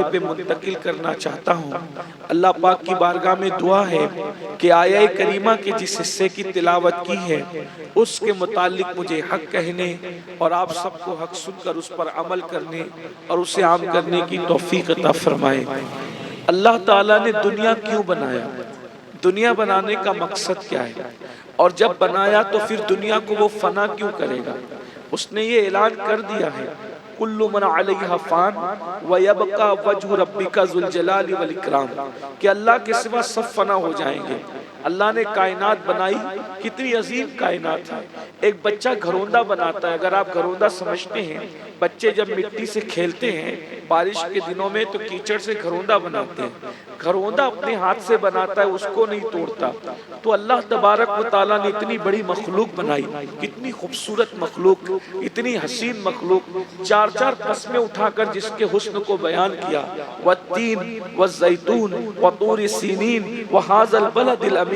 پہ منتقل کرنا چاہتا ہوں۔ اللہ پاک کی بارگاہ میں دعا ہے کہ آیہ کریمہ کے جس حصے کی تلاوت کی ہے اس کے متعلق مجھے حق کہنے اور آپ سب کو حق سن کر اس پر عمل کرنے اور اسے عام کرنے کی توفیق عطا فرمائے۔ اللہ تعالیٰ نے دنیا کیوں بنایا؟ دنیا بنانے کا مقصد کیا ہے؟ اور جب بنایا تو پھر دنیا کو وہ فنا کیوں کرے گا؟ اس نے یہ اعلان کر دیا ہے کل من علیہا فان ویبقى وجہ ربک ذو الجلال والاکرام کہ اللہ کے سوا سب فنا ہو جائیں گے۔ اللہ نے کائنات بنائی، کتنی عظیم کائنات ہے۔ ایک بچہ گھروندہ بناتا ہے، اگر آپ گھروندہ سمجھتے ہیں، بچے جب مٹی سے کھیلتے ہیں بارش کے دنوں میں تو کیچڑ سے گھروندہ بناتے ہیں، گھروندہ اپنے ہاتھ سے بناتا ہے، اس کو نہیں توڑتا۔ تو اللہ تبارک و تعالیٰ نے اتنی بڑی مخلوق بنائی، کتنی خوبصورت مخلوق، اتنی حسین مخلوق، چار قسمیں اٹھا کر جس کے حسن کو بیان کیا، والتین والزیتون وطور سینین وہذا البلد الامین۔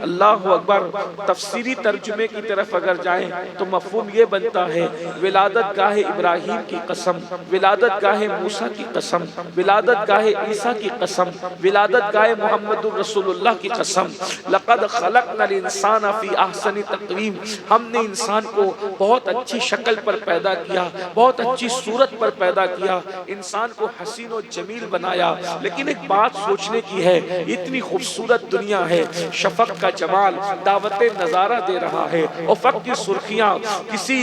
اللہ اکبر۔ تفسیری ترجمے کی طرف اگر جائیں تو مفہوم یہ بنتا ہے ولادت گاہ ابراہیم کی قسم، ولادت گاہ موسیٰ کی قسم، ولادت گاہ عیسیٰ کی قسم، ولادت گاہ محمد رسول اللہ کی قسم۔ لقد خلقنا الانسان فی احسن تقویم، ہم نے انسان کو بہت اچھی شکل پر پیدا کیا، بہت اچھی صورت پر پیدا کیا، انسان کو حسین و جمیل بنایا۔ لیکن ایک بات سوچنے کی ہے، اتنی خوبصورت دنیا ہے، شفق کا جمال دعوت نظارہ دے رہا ہے، افق کی سرخیاں کسی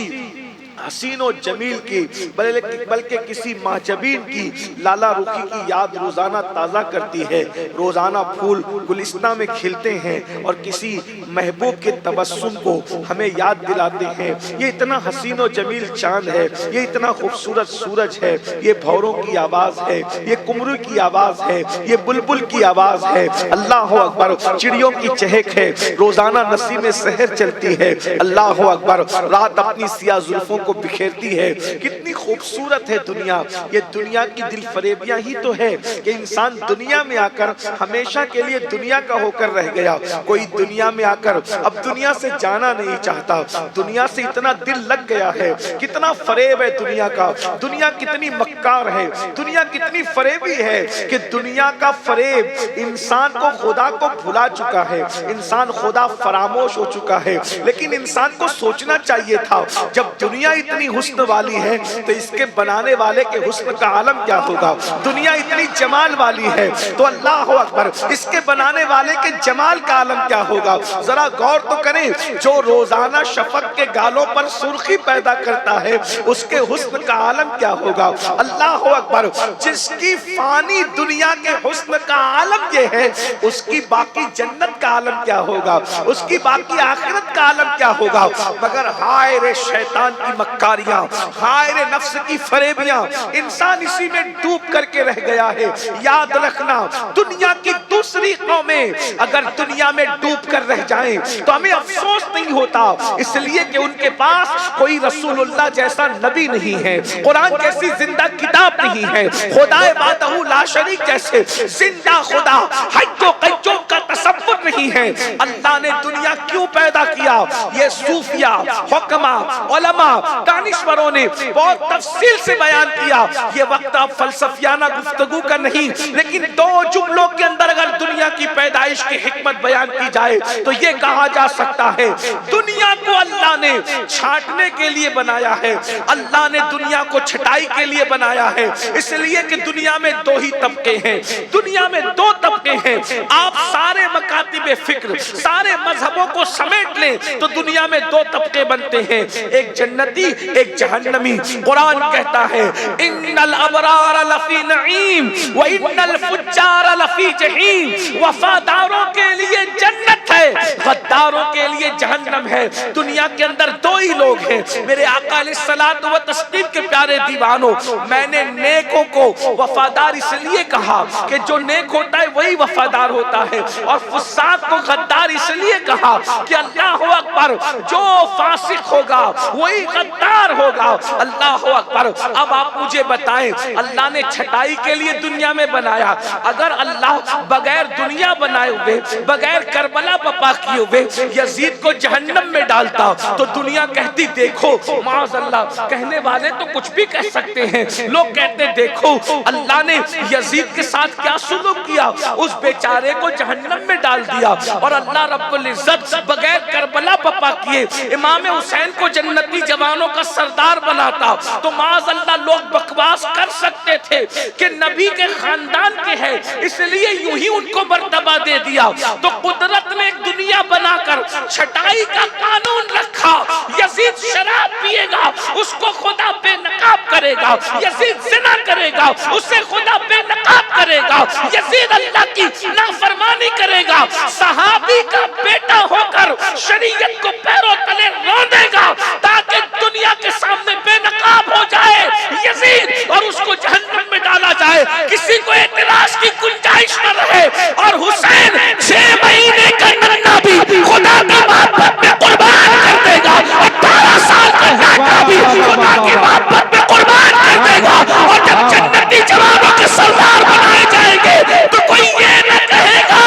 حسین و جمیل کی بلکہ کسی ماجبین کی لالا رخی کی یاد روزانہ تازہ کرتی ہے۔ روزانہ پھول گلستان میں کھلتے ہیں اور کسی محبوب کے تبسم کو ہمیں یاد دلاتے ہیں۔ یہ اتنا حسین و جمیل چاند ہے، یہ اتنا خوبصورت سورج ہے، یہ بھوروں کی آواز ہے، یہ کمرو کی آواز ہے، یہ بلبل کی آواز ہے۔ اللہ اکبر۔ چڑیوں کی چہک ہے، روزانہ نسیم سحر چلتی ہے۔ اللہ اکبر۔ رات اپنی سیاہ زلفوں کو بکھیرتی ہے۔ کتنی خوبصورت ہے دنیا۔ یہ دنیا کی دل فریبیاں ہی تو ہے کہ انسان دنیا میں آ کر ہمیشہ کے لیے دنیا کا ہو کر رہ گیا۔ کوئی دنیا میں آ کر اب دنیا سے جانا نہیں چاہتا، دنیا سے اتنا دل لگ گیا ہے۔ کتنا فریب ہے دنیا کا، دنیا کتنی مکار ہے، دنیا کتنی فریبی ہے کہ دنیا کا فریب انسان کو خدا کو بھلا چکا ہے، انسان خدا فراموش ہو چکا ہے۔ لیکن انسان کو سوچنا چاہیے تھا جب دنیا اتنی حسن والی ہے تو اس کے بنانے والے کے حسن کا عالم کیا ہوگا۔ دنیا اتنی جمال والی ہے تو اللہ اکبر اس کے بنانے والے کے جمال کا عالم کیا ہوگا۔ ذرا غور تو کریں، جو روزانہ شفق کے گالوں پر سرخی پیدا کرتا ہے اس کے حسن کا عالم کیا ہوگا۔ اللہ اکبر۔ جس کی فانی دنیا کے حسن کا عالم یہ ہے، اس کی باقی جنت کا عالم کیا ہوگا، اس کی باقی آخرت کا عالم کیا ہوگا۔ مگر ہائے رے شیطان کی مکاریاں، ہائے رے نفس کی فریبیاں، انسان اسی میں ڈوب کر کے رہ گیا ہے۔ یاد رکھنا، دنیا کی دوسری قومیں اگر دنیا میں ڈوب کر رہ جائیں تو ہمیں افسوس نہیں ہوتا، اس لیے کہ ان کے پاس کوئی رسول اللہ جیسا نبی نہیں ہے، قرآن جیسی زندہ کتاب نہیں ہے، خدا وحدہ لا شریک جیسے زندہ خدا حی و قیوم کا تصور نہیں ہے۔ اللہ نے دنیا کیوں پیدا کیا؟ یہ صوفیہ، حکماء، علماء، دانشوروں نے بہت تفصیل سے بیان کیا۔ یہ وقت اب فلسفیانہ گفتگو کا نہیں، لیکن دو جملوں کے اندر اگر دنیا کی پیدائش کی حکمت بیان کی جائے تو یہ کہا جا سکتا ہے دنیا کو اللہ نے چھانٹنے کے لیے بنایا ہے، اللہ نے دنیا کو چھٹائی کے لیے بنایا ہے۔ اس لیے کہ دنیا میں دو ہی طبقے ہیں، دنیا میں دو طبقے ہیں۔ آپ سارے مکاتب فکر، سارے مذہبوں کو سمیٹ لیں تو دنیا میں دو طبقے بنتے ہیں، ایک جنتی ایک جہنمی۔ قرآن کہتا ہے ان الابرار لفی نعیم وان الفجار لفی جحیم۔ وفاداروں کے لیے جنت ہے، غداروں کے لیے جہنم ہے۔ دنیا کے اندر دو ہی لوگ ہیں۔ میرے آقا علیہ الصلوۃ والتسلیم کے پیارے دیوانوں، میں نے نیکوں کو وفادار اس لیے کہا کہ جو نیک ہوتا ہے وہی وفادار ہوتا ہے، اور فساق کو غدار اس لیے کہا کہ اللہ اکبر جو فاسق ہوگا وہی غدار ہوگا۔ اللہ اکبر۔ اب آپ مجھے بتائیں، اللہ نے چھٹائی کے لیے دنیا میں بنایا، اگر اللہ بغیر دنیا بنائے ہوئے، بغیر کربلا بپا کیے ہوئے یزید کو جہنم میں ڈالتا تو دنیا کہتی دیکھو، معاذ اللہ، کہنے والے تو کچھ بھی کہہ سکتے ہیں، لوگ کہتے دیکھو اللہ نے یزید کے ساتھ کیا سلوک کیا، اس بیچارے کو جہنم میں ڈال دیا، اور اللہ رب العزت بغیر کربلا بپا کیے امام حسین کو جنتی جوانوں کا سردار بناتا تو معاذ اللہ لوگ بکواس کر سکتے تھے کہ نبی کے خاندان کے ہیں اس لیے یوں ہی ان کو مرتبہ دے دیا۔ تو قدرت نے ایک دنیا بنا کر چھٹائی کا قانون رکھا، یزید شراب پیے گا اس کو خدا بے نقاب کرے گا، یزید زنا کرے گا اسے خدا بے نقاب کرے گا، یزید اللہ کی نافرمانی کرے گا، صحابی کا بیٹا ہو کر شریعت کو پیروں تلے روندے گا تاکہ دنیا کے سامنے بے نقاب ہو جائے یزید اور اس کو جہنم میں ڈالا جائے، کسی کو اعتراض کی گنجائش نہ رہے۔ اور حسین 6 مہینے کا ننھا بھی خدا کی محبت میں قربان کر دے گا، 18 سال کا لڑکا بھی خدا کی محبت میں قربان کر دے گا، اور جب جنتی جوانوں کے سردار بنائے جائیں گے تو کوئی یہ نہ کہے گا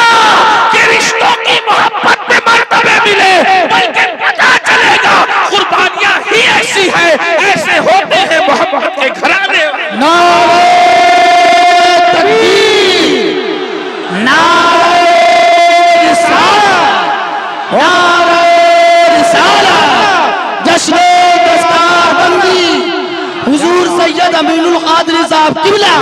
کہ رشتوں کی محبت میں مرتبے ملے، بلکہ پتہ چلے گا قربانیاں ہی ایسی ہیں، ایسے ہوتے ہیں محبت کے گھرانے۔ نعرہ تکبیر، نعرہ رسالت، نعرہ رسالت، جشن دستار بندی حضور سید امین القادری صاحب قبلہ۔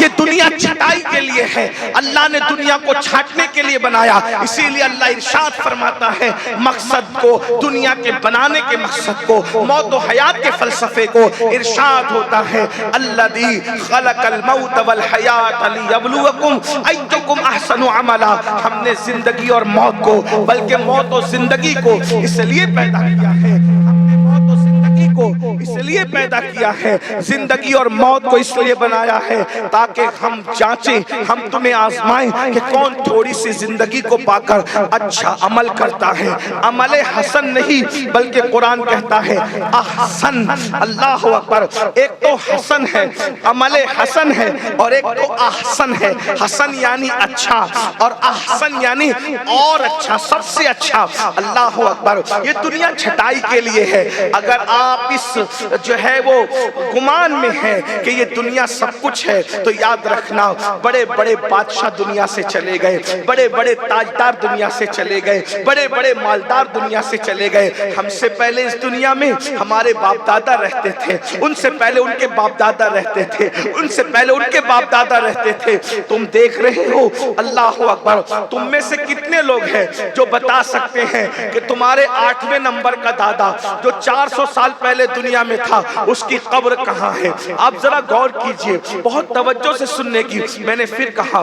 یہ دنیا چھٹائی کے لیے ہے، اللہ نے دنیا کو چھاٹنے کے لیے بنایا، اسی لیے اللہ ارشاد فرماتا ہے مقصد کو، دنیا کے بنانے کے مقصد کو، موت و حیات کے فلسفے کو ارشاد ہوتا ہے الذی خلق الموت والحیات لیبلوکم ایکم احسن عملا۔ ہم نے زندگی اور موت کو، بلکہ موت و زندگی کو اس لیے پیدا کیا ہے، اس لیے پیدا کیا ہے، زندگی اور موت کو اس لیے بنایا ہے تاکہ ہم جانچیں، ہم تمہیں آزمائیں کہ کون تھوڑی سی زندگی کو پا کر اچھا عمل کرتا ہے، عمل حسن نہیں بلکہ قرآن کہتا ہے احسن۔ اللہ اکبر، ایک تو حسن ہے، عمل حسن ہے، اور ایک تو احسن ہے۔ حسن یعنی اچھا اور احسن یعنی اور اچھا، سب سے اچھا۔ اللہ اکبر، یہ دنیا چھٹائی کے لیے ہے۔ اگر آپ اس جو ہے وہ گمان میں ہے کہ یہ دنیا سب کچھ ہے تو یاد رکھنا بڑے بڑے بادشاہ دنیا سے چلے گئے، بڑے بڑے تاجدار دنیا سے چلے گئے، بڑے بڑے مالدار دنیا سے چلے گئے۔ ہم سے پہلے اس دنیا میں ہمارے باپ دادا رہتے تھے، ان سے پہلے ان کے باپ دادا رہتے تھے، ان سے پہلے ان کے باپ دادا رہتے تھے۔ تم دیکھ رہے ہو، اللہ اکبر، تم میں سے کتنے لوگ ہیں جو بتا سکتے ہیں کہ تمہارے 8ویں نمبر کا دادا جو 400 سال پہلے دنیا میں تھا اس کی قبر کہاں ہے؟ آپ ذرا غور کیجئے، بہت توجہ سے سننے کی۔ میں نے پھر کہا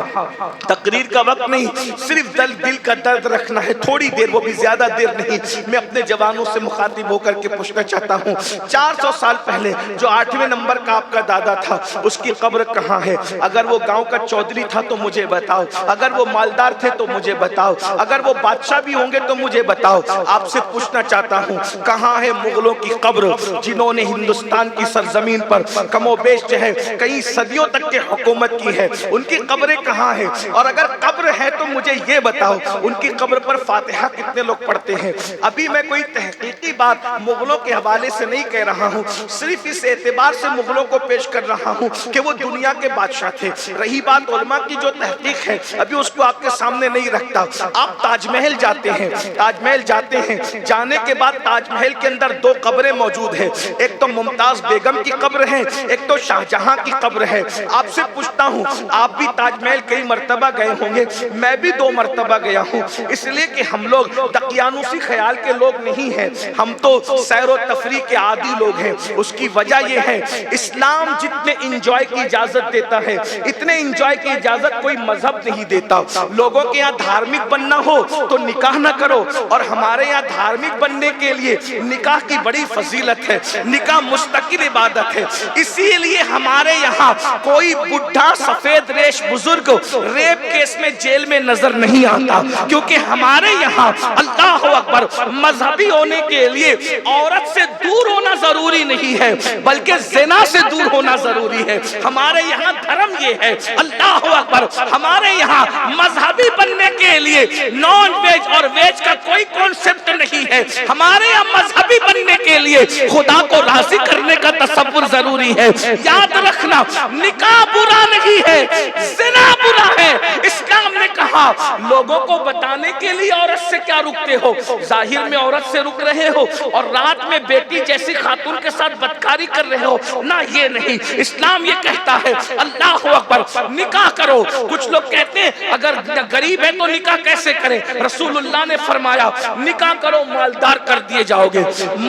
تقریر کا وقت نہیں، صرف دل کا درد رکھنا ہے، تھوڑی دیر، وہ بھی زیادہ دیر نہیں۔ میں اپنے جوانوں سے مخاطب ہو کر کے پوچھنا چاہتا ہوں 400 سال پہلے جو 8ویں نمبر کا آپ کا دادا تھا اس کی قبر کہاں ہے؟ اگر وہ گاؤں کا چودھری تھا تو مجھے بتاؤ، اگر وہ مالدار تھے تو مجھے بتاؤ، اگر وہ بادشاہ بھی ہوں گے تو مجھے بتاؤ۔ آپ سے پوچھنا چاہتا ہوں کہاں ہے مغلوں کی قبر جنہوں نے ہندوستان کی سرزمین پر کم و بیش جو ہے کئی صدیوں تک کے حکومت کی ہے، ان کی قبریں کہاں ہیں؟ اور اگر قبر ہے تو مجھے یہ بتاؤ ان کی قبر پر فاتحہ کتنے لوگ پڑھتے ہیں؟ ابھی میں کوئی تحقیقی بات مغلوں کے حوالے سے نہیں کہہ رہا ہوں، صرف اس اعتبار سے مغلوں کو پیش کر رہا ہوں کہ وہ دنیا کے بادشاہ تھے۔ رہی بات علماء کی جو تحقیق ہے ابھی اس کو آپ کے سامنے نہیں رکھتا۔ آپ تاج محل جاتے ہیں، تاج محل جاتے ہیں، جانے کے بعد تاج محل کے اندر 2 قبریں موجود ہیں، ایک تو ممتاز بیگم کی قبر ہے، ایک تو شاہ جہاں کی قبر ہے۔ آپ سے پوچھتا ہوں آپ بھی تاج محل کئی مرتبہ گئے ہوں گے، میں بھی 2 مرتبہ گیا ہوں، اس لیے کہ ہم لوگ دقیانوسی خیال کے لوگ نہیں ہیں، ہم تو سیر و تفریح کے عادی لوگ ہیں۔ اس کی وجہ یہ ہے اسلام جتنے انجوائے کی اجازت دیتا ہے اتنے انجوائے کی اجازت کوئی مذہب نہیں دیتا۔ لوگوں کے یہاں دھارمک بننا ہو تو نکاح نہ کرو، اور ہمارے یہاں دھارمک بننے کے لیے نکاح کی بڑی فضیلت ہے۔ نکاح نکاح مستقل عبادت ہے، اسی لیے ہمارے یہاں کوئی بڈھا سفید ریش بزرگ ریپ کیس میں جیل میں نظر نہیں آتا، کیونکہ ہمارے یہاں اللہ اکبر مذہبی ہونے کے لیے عورت سے دور ہونا ضروری نہیں ہے بلکہ زنا سے دور ہونا ضروری ہے۔ ہمارے یہاں دھرم یہ ہے، اللہ اکبر، ہمارے یہاں مذہبی بننے کے لیے نان ویج اور ویج کا کوئی کانسیپٹ نہیں ہے، ہمارے یہاں مذہبی بننے کے لیے خدا کو راضی کرنے کا تصور ضروری ہے۔ یاد رکھنا نکاح برا نہیں ہے، زنا برا ہے۔ اسلام نے کہا لوگوں کو بتانے کے لیے عورت سے کیا رکتے ہو، ظاہر میں عورت سے رک رہے ہو اور رات میں بیٹی جیسی خاتون کے ساتھ بدکاری کر رہے ہو، نہ یہ نہیں، اسلام یہ کہتا ہے اللہ اکبر نکاح کرو۔ کچھ لوگ کہتے ہیں اگر غریب ہے تو نکاح کیسے کریں، رسول اللہ نے فرمایا نکاح کرو مالدار کر دیے جاؤ گے۔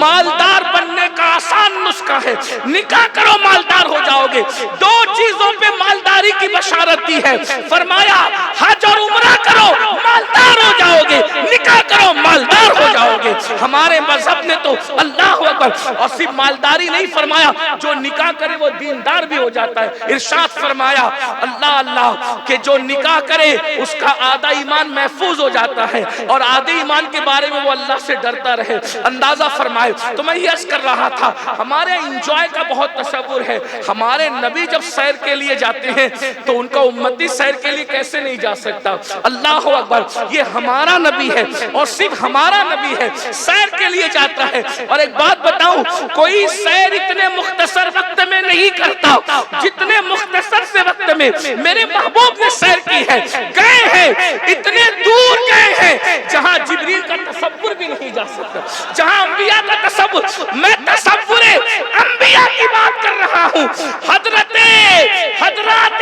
مالدار بننے کا آسان نسخہ ہے، نکاح کرو مالدار ہو جاؤ گے۔ دو چیزوں پہ مالداری کی بشارت دی ہے، فرمایا حج اور عمرہ کرو مالدار ہو جاؤ گے، نکاح کرو مالدار ہو جاؤ گے۔ ہمارے مذہب نے تو اللہ اکبر اور صرف مالداری نہیں فرمایا، جو نکاح کرے وہ دیندار بھی ہو جاتا ہے۔ ارشاد فرمایا اللہ اللہ کہ جو نکاح کرے اس کا آدھا ایمان محفوظ ہو جاتا ہے اور آدھے ایمان کے بارے میں وہ اللہ سے ڈرتا رہے۔ اندازہ فرمائے تو میں یہ عرض کر رہا تھا ہمارے انجوائے کا بہت تصور ہے، ہمارے نبی جب سیر کے لیے جاتے ہیں تو ان کا امتی سیر کے لیے کیسے نہیں جا سکتا؟ اللہ اکبر، یہ ہمارا نبی ہے اور صرف ہمارا نبی ہے، سیر کے لیے جاتا ہے۔ اور ایک بات بتاؤں، کوئی سیر اتنے مختصر وقت میں نہیں کرتا جتنے مختصر سے وقت میں میرے محبوب نے سیر کی ہے۔ گئے ہیں اتنے دور گئے ہیں جہاں جبریل کا تصور بھی نہیں جا سکتا، جہاں انبیاء کا تصور، میں تصور انبیاء کی بات کر رہا ہوں۔ حضرات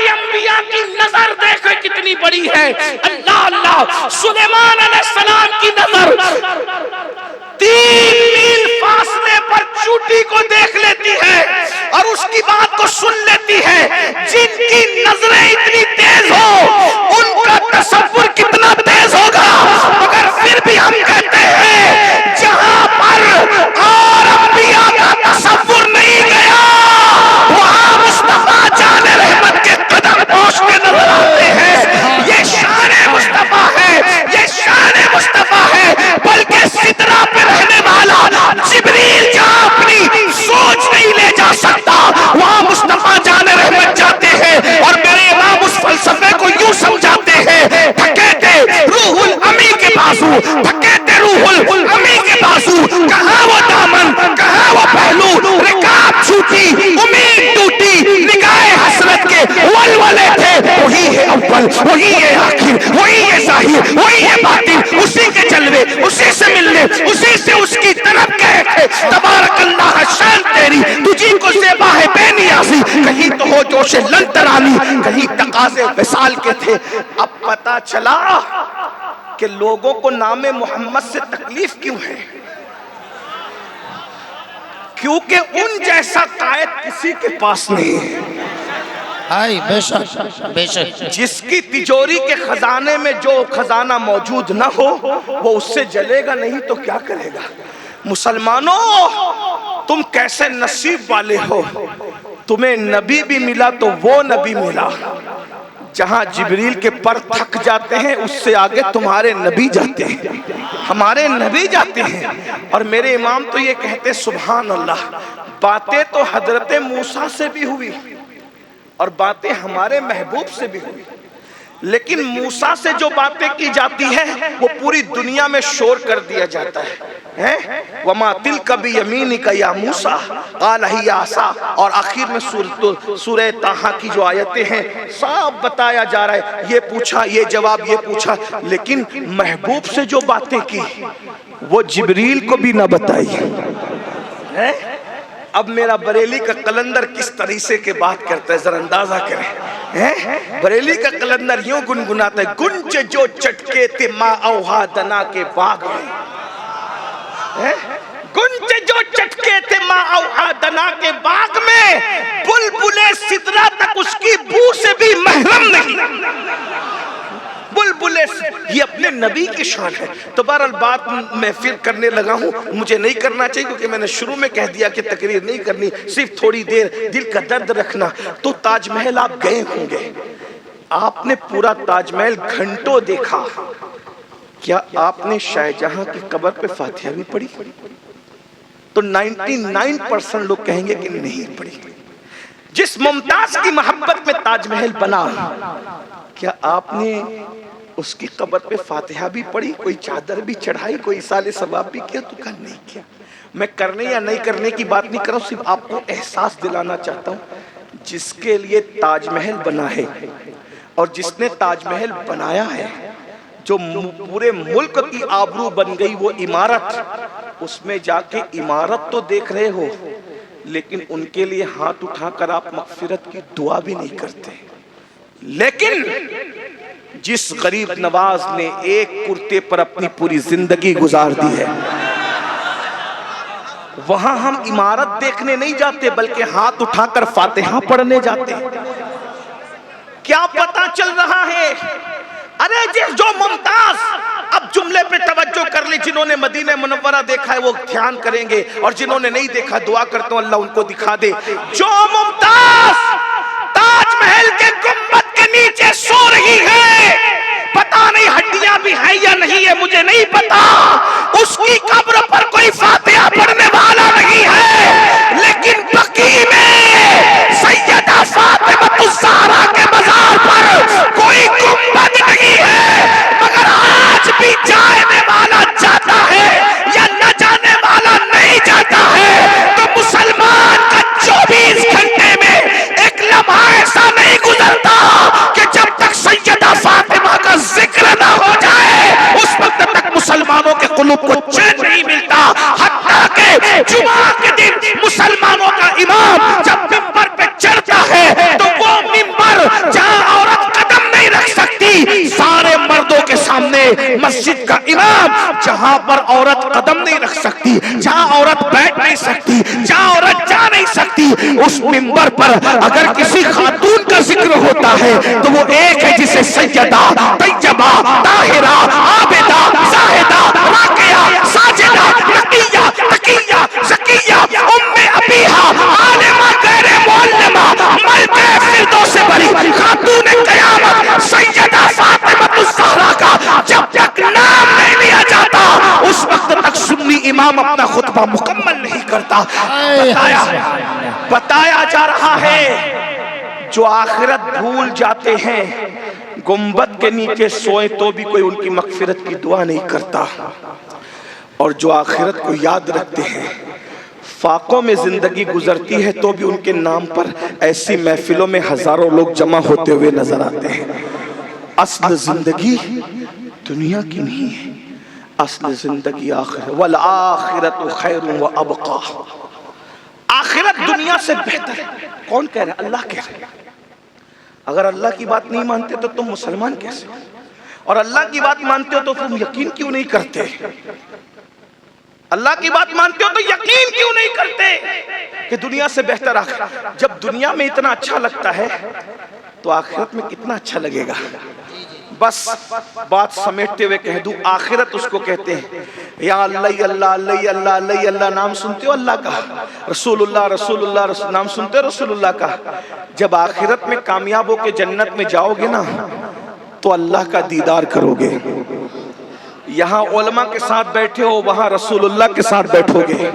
انبیاء کی نظر دیکھو کتنی بڑی ہے، اللہ اللہ، سلیمان علیہ السلام کی نظر 3 میل فاصلے پر چوٹی کو دیکھ لیتی ہے اور اس کی بات کو سن لیتی ہے۔ جن کی نظریں اتنی تیز ہو ان کا تصور کتنا تیز ہوگا، مگر پھر بھی ہم کہتے ہیں جہاں پر اور انبیاء کا تصور نہیں گیا وہاں مصطفیٰ جان رحمت کے قدم پوش کے نظر آتے ہیں۔ یہ شان مصطفیٰ ہے، یہ شان مصطفیٰ ہے، بلکہ سدرہ پہ رہنے والا جبریل جہاں اپنی سوچ نہیں لے جا سکتا وہاں مصطفیٰ جان رحمت جاتے ہیں۔ اور میرے امام اس فلسفے کو یوں سمجھاتے ہیں، تھکے روح الامی کے بازو، تھکے روح الامی کے بازو، کہاں وہ دامن، کہاں وہ پہلو، رکاب چھوٹی، امید ٹوٹی، نگاہ حسرت کے ولولے تھے۔ وہی ہے اول، وہی ہے آخر، وہی ہے ظاہر، وہی ہے باطن، اسی کے جلوے، اسی سے ملنے، اسی سے اس کی طرف گئے تھے۔ تبارک اللہ، شان تیری، تجھی کو زیبا ہے بے نیازی، کہیں تو ہو جوش لن ترانی، کہیں تقاضے وصال کے تھے۔ اب پتا چلا کہ لوگوں کو نام محمد سے تکلیف کیوں ہے، کیونکہ ان جیسا قائد کسی کے پاس نہیں ہے۔ آئی بے شک بے شک، جس کی تجوری کے خزانے میں جو خزانہ موجود نہ ہو وہ اس سے جلے گا نہیں تو کیا کرے گا؟ مسلمانوں تم کیسے نصیب والے ہو، تمہیں نبی بھی ملا تو وہ نبی ملا جہاں جبریل کے پر تھک جاتے ہیں اس سے آگے تمہارے نبی جاتے ہیں، ہمارے نبی جاتے ہیں۔ اور میرے امام تو یہ کہتے سبحان اللہ، باتیں تو حضرت موسیٰ سے بھی ہوئی اور باتیں ہمارے محبوب سے بھی ہوئی، لیکن موسیٰ سے جو باتیں کی جاتی ہیں وہ پوری دنیا میں شور کر دیا جاتا ہے۔ وَمَا تِلْكَ بِيَمِينِكَ يَا مُوسَىٰ قَالَ هِيَ عَصَا، اور آخر میں سورہ طٰہٰ کی جو آیتیں ہیں صاف بتایا جا رہا ہے، یہ پوچھا، یہ جواب، یہ پوچھا، لیکن محبوب سے جو باتیں کی وہ جبریل کو بھی نہ بتائی۔ اب میرا بریلی کا قلندر کس طریقے کے بات کرتا ہے ذرا اندازہ کریں۔ بریلی کا قلندر یوں گنگناتا ہے، گنج جو چٹکے تھے ماں اوہا دنا کے باغ میں، گنج جو چٹکے تھے ماں اوہا دنا کے باغ میں، بلبلے سدرہ تک اس کی بو سے بھی محرم نہیں۔ بلبلے، یہ اپنے نبی کی شان ہے. تو بہرحال بات میں پھر کرنے لگا ہوں, مجھے نہیں کرنا چاہیے کیونکہ میں نے شروع میں کہہ دیا کہ تقریر نہیں کرنی, صرف تھوڑی دیر دل کا درد رکھنا. تو تاج محل آپ گئے ہوں گے, آپ نے پورا تاج محل گھنٹوں دیکھا, کیا آپ نے شاہ جہاں کی قبر پہ فاتحہ بھی پڑھی؟ تو 99% لوگ کہیں گے کہ نہیں پڑھی. جس ممتاز کی محبت میں تاج محل بنا, کیا آپ نے اس کی قبر پہ فاتحہ بھی پڑھی, کوئی چادر بھی چڑھائی, کوئی ایصال ثواب بھی کیا؟ تو کہا نہیں کیا. میں کرنے یا نہیں کرنے کی بات نہیں کر رہا ہوں, صرف آپ کو احساس دلانا چاہتا ہوں جس کے لیے تاج محل بنا ہے اور جس نے تاج محل بنایا ہے, جو پورے ملک کی آبرو بن گئی وہ عمارت, اس میں جا کے عمارت تو دیکھ رہے ہو لیکن ان کے لیے ہاتھ اٹھا کر آپ مغفرت کی دعا بھی نہیں کرتے. لیکن جس غریب نواز نے ایک کرتے پر اپنی پوری زندگی گزار دی ہے, وہاں ہم عمارت دیکھنے نہیں جاتے بلکہ ہاتھ اٹھا کر فاتحہ پڑھنے جاتے. کیا پتا چل رہا ہے؟ ارے جو ممتاز, اب جملے پہ توجہ کر لی, جنہوں نے مدینہ منورہ دیکھا ہے وہ دھیان کریں گے, اور جنہوں نے نہیں دیکھا دعا کرتا ہوں اللہ ان کو دکھا دے. جو ممتاز تاج محل کے گنبد کے نیچے سو رہی ہے, پتا نہیں ہڈیاں بھی ہیں یا نہیں ہے مجھے نہیں پتا, اس کی قبر پر کوئی فاتحہ پڑھنے والا نہیں ہے, لیکن بقیع میں سیدہ فاطمہ الزہرا کے مزار پر کوئی گنبد نہیں ہے, مگر آج بھی جانے والا جاتا ہے یا نہ جانے والا نہیں جاتا ہے. تو مسلمان کا 24 گھنٹے میں ایک لمحہ ایسا نہیں گزرتا کہ جب تک سیدہ فاطمہ کا ذکر نہ ہو جائے اس وقت تک مسلمانوں کے قلوب کو چین نہیں ملتا. حتیٰ کہ جمعہ کے دن مسلمانوں کا امام جب ممبر پہ چڑھتا ہے تو وہ ممبر جہاں عورت قدم نہیں رکھ سکتی, سارے مردوں کے سامنے مسجد کا امام جہاں پر عورت قدم نہیں رکھ سکتی, جہاں عورت بیٹھ نہیں سکتی, جہاں عورت جا نہیں سکتی, اس ممبر پر اگر کسی خاتون کا ذکر ہوتا ہے تو وہ ایک ہے جسے سیدہ طیبہ طاہرہ عابدہ زاہدہ راقیہ ساجدہ نقیہ تقیہ زکیہ ام ابیہا عالمہ غیر معلمہ ملکہ فردوس بری خاتون قیامت سیدہ فاطمہ الزہرا کا جب تک نام نہیں لیا جاتا اس وقت تک سنی امام اپنا خطبہ مکمل نہیں کرتا. بتایا جا رہا ہے جو آخرت بھول جاتے ہیں گنبد کے نیچے سوئے تو بھی کوئی ان کی مغفرت کی دعا نہیں کرتا, اور جو آخرت کو یاد رکھتے ہیں فاقوں میں زندگی گزرتی ہے تو بھی ان کے نام پر ایسی محفلوں میں ہزاروں لوگ جمع ہوتے ہوئے نظر آتے ہیں. اصل زندگی دنیا کی نہیں ہے, اصل زندگی آخرت. والآخرت خیر و ابقا, آخرت دنیا سے بہتر ہے. کون کہہ رہا ہے؟ اللہ کہہ رہا ہے. اگر اللہ کی بات نہیں مانتے تو تم مسلمان کیسے, اور اللہ کی بات مانتے ہو تو تم یقین کیوں نہیں کرتے؟ اللہ کی بات مانتے ہو تو یقین کیوں نہیں کرتے کہ دنیا سے بہتر آخرت؟ جب دنیا میں اتنا اچھا لگتا ہے تو آخرت میں کتنا اچھا لگے گا. بس بات سمیٹتے ہوئے کہہ دوں, آخرت اس کو کہتے ہیں یا اللہ اللہ اللہ اللہ اللہ اللہ, نام سنتے ہو اللہ کا, رسول اللہ رسول اللہ نام سنتے ہو رسول اللہ کا. جب آخرت میں کامیاب ہو کے جنت میں جاؤ گے نا تو اللہ کا دیدار کرو گے. یہاں علماء کے ساتھ بیٹھے ہو, وہاں رسول اللہ کے ساتھ بیٹھو گے,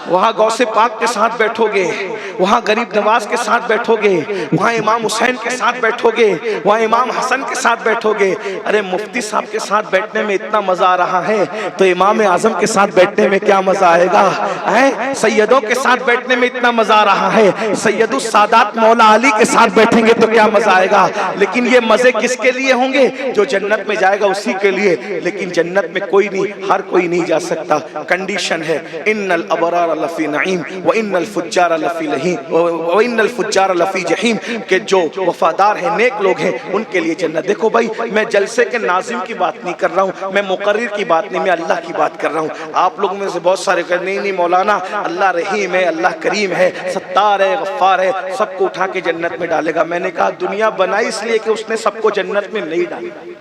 وہاں غوث پاک کے ساتھ بیٹھو گے, وہاں غریب نواز کے ساتھ بیٹھو گے, وہاں امام حسین کے ساتھ بیٹھو گے, وہاں امام حسن کے ساتھ بیٹھو گے. ارے مفتی صاحب کے ساتھ بیٹھنے میں اتنا مزہ آ رہا ہے تو امام اعظم کے ساتھ بیٹھنے میں کیا مزہ آئے گا؟ سیدوں کے ساتھ بیٹھنے میں اتنا مزہ آ رہا ہے, سید السادات مولا علی کے ساتھ بیٹھیں گے تو کیا مزہ آئے گا. لیکن یہ مزے کس کے لیے ہوں گے؟ جو جنت میں جائے گا اسی کے لیے. لیکن جنت میں کوئی نہیں, ہر کوئی نہیں جا سکتا. کنڈیشن ہے ان الابرار لفی نعیم وان الفجار لفی لہیم وان الفجار لفی جہیم, کہ جو وفادار ہیں نیک لوگ ہیں ان کے لیے جنت. دیکھو بھائی میں جلسے کے ناظم کی بات نہیں کر رہا ہوں, میں مقرر کی بات نہیں, میں اللہ کی بات کر رہا ہوں. آپ لوگوں میں سے بہت سارے کہتے ہیں نہیں مولانا اللہ رحیم ہے, اللہ کریم ہے, ستار ہے, غفار ہے, سب کو اٹھا کے جنت میں ڈالے گا. میں نے کہا دنیا بنائی اس لیے کہ اس نے سب کو جنت میں نہیں ڈالا,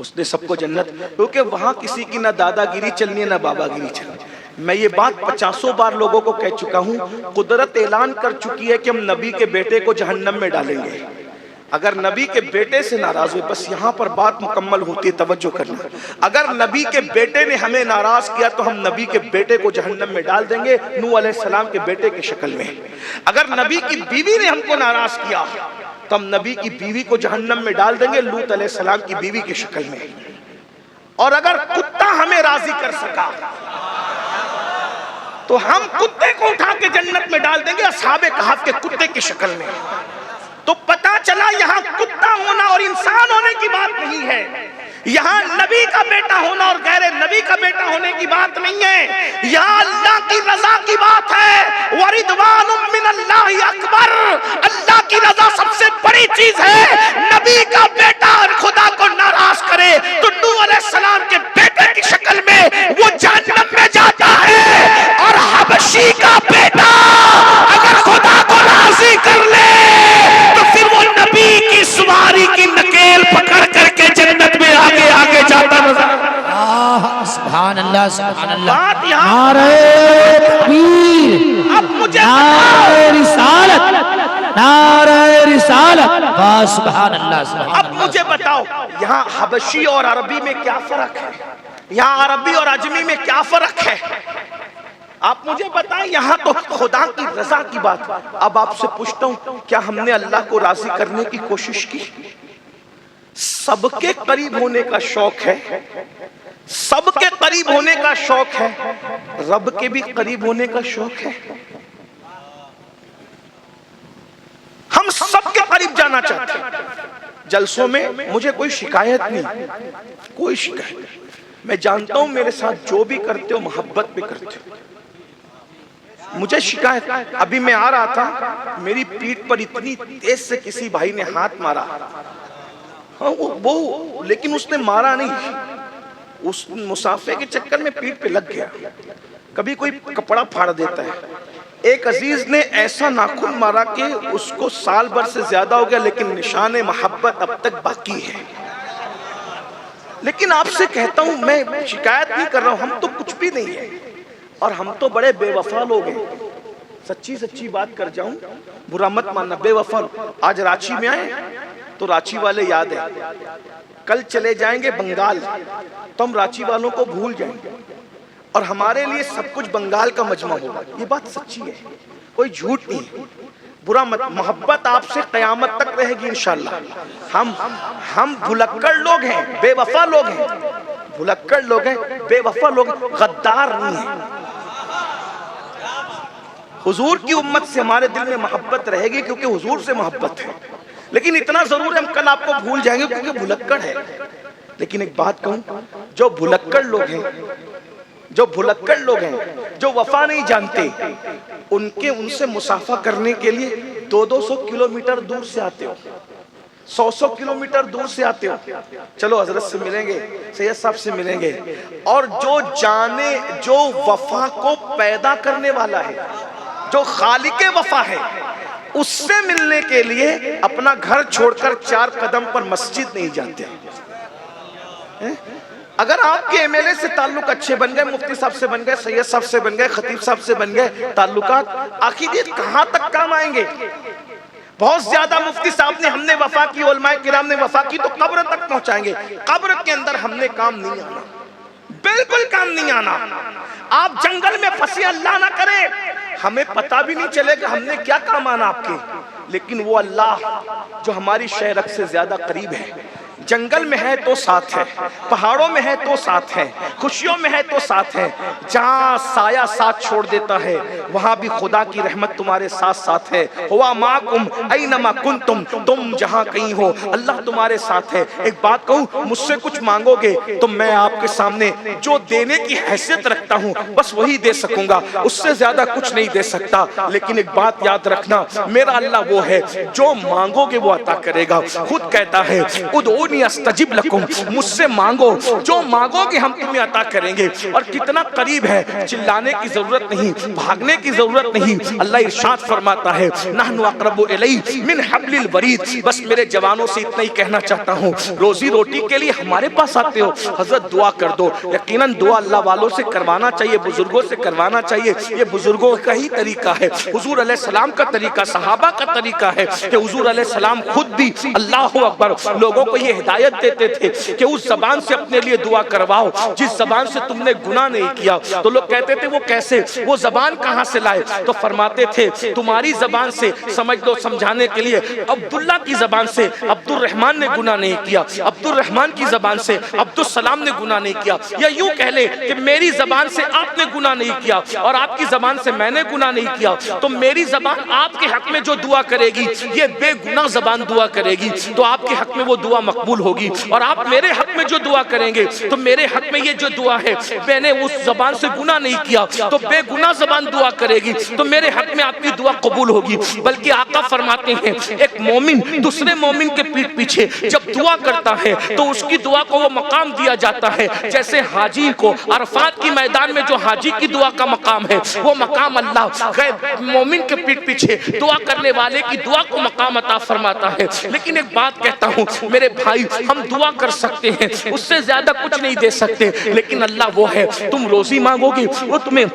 اس نے سب کو جنت، کیونکہ وہاں کسی کی نہ دادا گیری چلنی ہے نہ بابا گیری چلنی۔ میں یہ بات 50 بار لوگوں کو کہہ چکا ہوں، قدرت اعلان کر چکی ہے کہ ہم نبی کے بیٹے کو جہنم میں ڈالیں گے۔ اگر نبی کے بیٹے سے ناراض ہوئے، بس یہاں پر بات مکمل ہوتی ہے، توجہ کرنا، اگر نبی کے بیٹے نے ہمیں ناراض کیا تو ہم نبی کے بیٹے کو جہنم میں ڈال دیں گے، نوح علیہ السلام کے بیٹے کی شکل میں۔ اگر نبی کی بیوی نے ہم کو ناراض کیا تو ہم نبی کی بیوی کو جہنم میں ڈال دیں گے، لوط علیہ السلام کی بیوی کی شکل میں۔ اور اگر کتا ہمیں راضی کر سکا تو ہم کتے کو اٹھا کے جنت میں ڈال دیں گے، اصحاب کہف کے کتے کی شکل میں۔ تو پتا چلا یہاں کتا ہونا اور انسان ہونے کی بات نہیں ہے، یہاں نبی کا بیٹا ہونا اور غیر نبی کا بیٹا ہونے کی بات نہیں ہے، یہاں اللہ کی رضا کی بات ہے۔ وَرِضْوَانٌ مِّنَ اللَّهِ اکبر، اللہ کی رضا سب سے بڑی چیز ہے۔ نبی کا بیٹا خدا کو ناراض کرے تو نوح علیہ السلام کے بیٹے کی شکل میں وہ جہنم میں جاتا ہے، اور حبشی کا بیٹا اگر خدا کو راضی کر لے تو پھر وہ نبی کی سواری کی نکیل پکڑ کر کے جنت میں آگے آگے جاتا نظر۔ سبحان اللہ سبحان اللہ، بات یہاں نعرہ تکبیر، اب مجھے نعرہ رسالت، نعرہ رسالت، واہ سبحان اللہ سبحان اب اللہ۔ مجھے بتاؤ یہاں حبشی اور عربی میں کیا فرق ہے؟ یہاں عربی اور عجمی میں کیا فرق ہے؟ آپ مجھے بتائیں، یہاں تو خدا کی رضا کی بات۔ اب آپ سے پوچھتا ہوں، کیا ہم نے اللہ کو راضی کرنے کی کوشش کی؟ سب کے قریب ہونے کا شوق ہے، سب کے قریب ہونے کا شوق ہے، رب کے بھی قریب ہونے کا شوق ہے۔ ہم سب کے قریب جانا چاہتے ہیں۔ جلسوں میں مجھے کوئی شکایت نہیں، کوئی شکایت نہیں، میں جانتا ہوں میرے ساتھ جو بھی کرتے ہو محبت پہ کرتے ہو۔ مجھے شکایت، ابھی میں آ رہا تھا، میری پیٹھ پر اتنی تیز سے کسی بھائی نے ہاتھ مارا، ہاں وہ لیکن اس نے مارا نہیں، اس مسافے کے چکر میں پیٹھ پہ لگ گیا۔ کبھی کوئی کپڑا پھاڑ دیتا ہے۔ ایک عزیز نے ایسا ناخن مارا کہ اس کو سال بھر سے زیادہ ہو گیا، لیکن نشان محبت اب تک باقی ہے۔ لیکن آپ سے کہتا ہوں، میں شکایت نہیں کر رہا ہوں، ہم تو کچھ بھی نہیں ہے، اور ہم تو بڑے بے وفا لوگ ہیں۔ سچی سچی بات کر جاؤں، برا مت ماننا، بے وفا۔ آج رانچی میں آئے تو رانچی والے یاد ہیں، کل چلے جائیں گے بنگال تو ہم رانچی والوں کو بھول جائیں گے، اور ہمارے لیے سب کچھ بنگال کا مجمع ہوگا۔ یہ بات سچی ہے، کوئی جھوٹ نہیں ہے۔ برا مت، محبت آپ سے قیامت تک رہے گی انشاءاللہ۔ ہم بھلکڑ لوگ ہیں، بے وفا لوگ ہیں، بھلکڑ لوگ ہیں، بے وفا لوگ ہیں، غدار نہیں ہیں۔ حضور کی امت سے ہمارے دل میں محبت رہے گی کیونکہ حضور سے محبت ہے، لیکن اتنا ضرور ہے ہم کل آپ کو بھول جائیں گے کیونکہ بھلکڑ ہے۔ لیکن ایک بات کہوں، جو بھلکڑ لوگ ہیں، جو بھلکڑ لوگ ہیں، جو وفا نہیں جانتے، ان سے مصافحہ کرنے کے لیے 200 کلومیٹر دور سے آتے ہو، 100 کلومیٹر دور سے آتے ہو۔ چلو حضرت سے ملیں گے، سید صاحب سے ملیں گے، اور جو وفا کو پیدا کرنے والا ہے، جو خالق وفا ہے، اس سے ملنے کے لیے اپنا گھر چھوڑ کر 4 قدم پر مسجد نہیں جاتے۔ اگر آپ کے ایم ایل اے سے تعلق اچھے بن گئے، مفتی صاحب سے بن گئے، سید صاحب سے بن گئے، خطیب صاحب سے بن گئے تعلقات، آخر یہ کہاں تک کام آئیں گے؟ بہت زیادہ مفتی صاحب نے، ہم نے وفا کی، علماء کرام نے وفا کی، تو قبر تک پہنچائیں گے۔ قبر کے اندر ہم نے کام نہیں آنا، بالکل کام نہیں آنا۔ آپ جنگل میں پھنسے، اللہ نہ کرے، ہمیں پتہ بھی نہیں چلے گا ہم نے کیا کام آنا آپ کے، لیکن وہ اللہ جو ہماری شہرک سے زیادہ قریب ہے، جنگل میں ہے تو ساتھ ہے، پہاڑوں میں ہے تو ساتھ ہے، خوشیوں میں ہے تو ساتھ ہے، جہاں سایہ ساتھ چھوڑ دیتا ہے وہاں بھی خدا کی رحمت تمہارے ساتھ ساتھ ہے۔ ہوا معکم اینما کنتم، تم جہاں کہیں ہو اللہ تمہارے ساتھ ہے۔ ایک بات کہوں، مجھ سے کچھ مانگو گے تو میں آپ کے سامنے جو دینے کی حیثیت رکھتا ہوں بس وہی دے سکوں گا، اس سے زیادہ کچھ نہیں دے سکتا۔ لیکن ایک بات یاد رکھنا، میرا اللہ وہ ہے جو مانگو گے وہ عطا کرے گا۔ خود کہتا ہے ادعونی ادعونی استجب لکم، مجھ سے مانگو، جو مانگو گے ہم تمہیں عطا کریں گے۔ اور کتنا قریب ہے، چلانے کی ضرورت نہیں، بھاگنے کی ضرورت نہیں۔ اللہ ارشاد فرماتا ہے نحن اقرب الیہ من حبل الورید۔ بس میرے جوانوں سے اتنا ہی کہنا چاہتا ہوں، روزی روٹی کے لیے ہمارے پاس آتے ہو، حضرت دعا کر دو۔ یقیناً دعا اللہ والوں سے کروانا چاہیے، بزرگوں سے کروانا چاہیے، یہ بزرگوں کا ہی طریقہ ہے، حضور علیہ السلام کا طریقہ، صحابہ کا طریقہ ہے کہ حضور علیہ السلام خود بھی اللہ اکبر لوگوں کو یہ ہدایت دیتے تھے کہ اس زبان سے اپنے لیے دعا کرواؤ جس زبان سے تم نے گناہ نہیں کیا۔ تو لوگ کہتے تھے وہ کیسے، وہ زبان کہاں سے لائے؟ تو فرماتے تھے تمہاری زبان سے سمجھ لو سمجھانے کے لیے، عبداللہ کی زبان سے عبد الرحمن نے گناہ نہیں کیا، عبد الرحمن کی زبان سے عبد السلام نے گناہ نہیں کیا، یا یوں کہہ لے کہ میری زبان سے آپ نے گناہ نہیں کیا اور آپ کی زبان سے میں نے گناہ نہیں کیا، تو میری زبان آپ کے حق میں جو دعا کرے گی یہ بے گناہ زبان دعا کرے گی تو آپ کے حق میں وہ دعا مقبول ہوگی، اور آپ میرے حق میں جو دعا کریں گے تو میرے حق میں یہ جو دعا ہے میں نے اس زبان سے گناہ نہیں کیا تو بے گناہ زبان دعا کرے گی تو میرے حق میں آپ کی دعا قبول ہوگی۔ بلکہ آقا فرماتے ہیں ایک مومن دوسرے مومن کے پیٹ پیچھے جب دعا کرتا ہے تو اس کی دعا کو وہ مقام دیا جاتا ہے جیسے حاجی کو عرفات کی میدان میں جو حاجی کی دعا کا مقام ہے وہ مقام اللہ غیر مومن کے پیٹ پیچھے دعا کرنے والے کی دعا کو مقام عطا فرماتا ہے۔ لیکن ایک بات کہتا ہوں میرے بھائی، ہم دعا کر سکتے ہیں، اس سے زیادہ کچھ نہیں دے سکتے، لیکن اللہ وہ ہے، تم روزی مانگو گے وہ تمہیں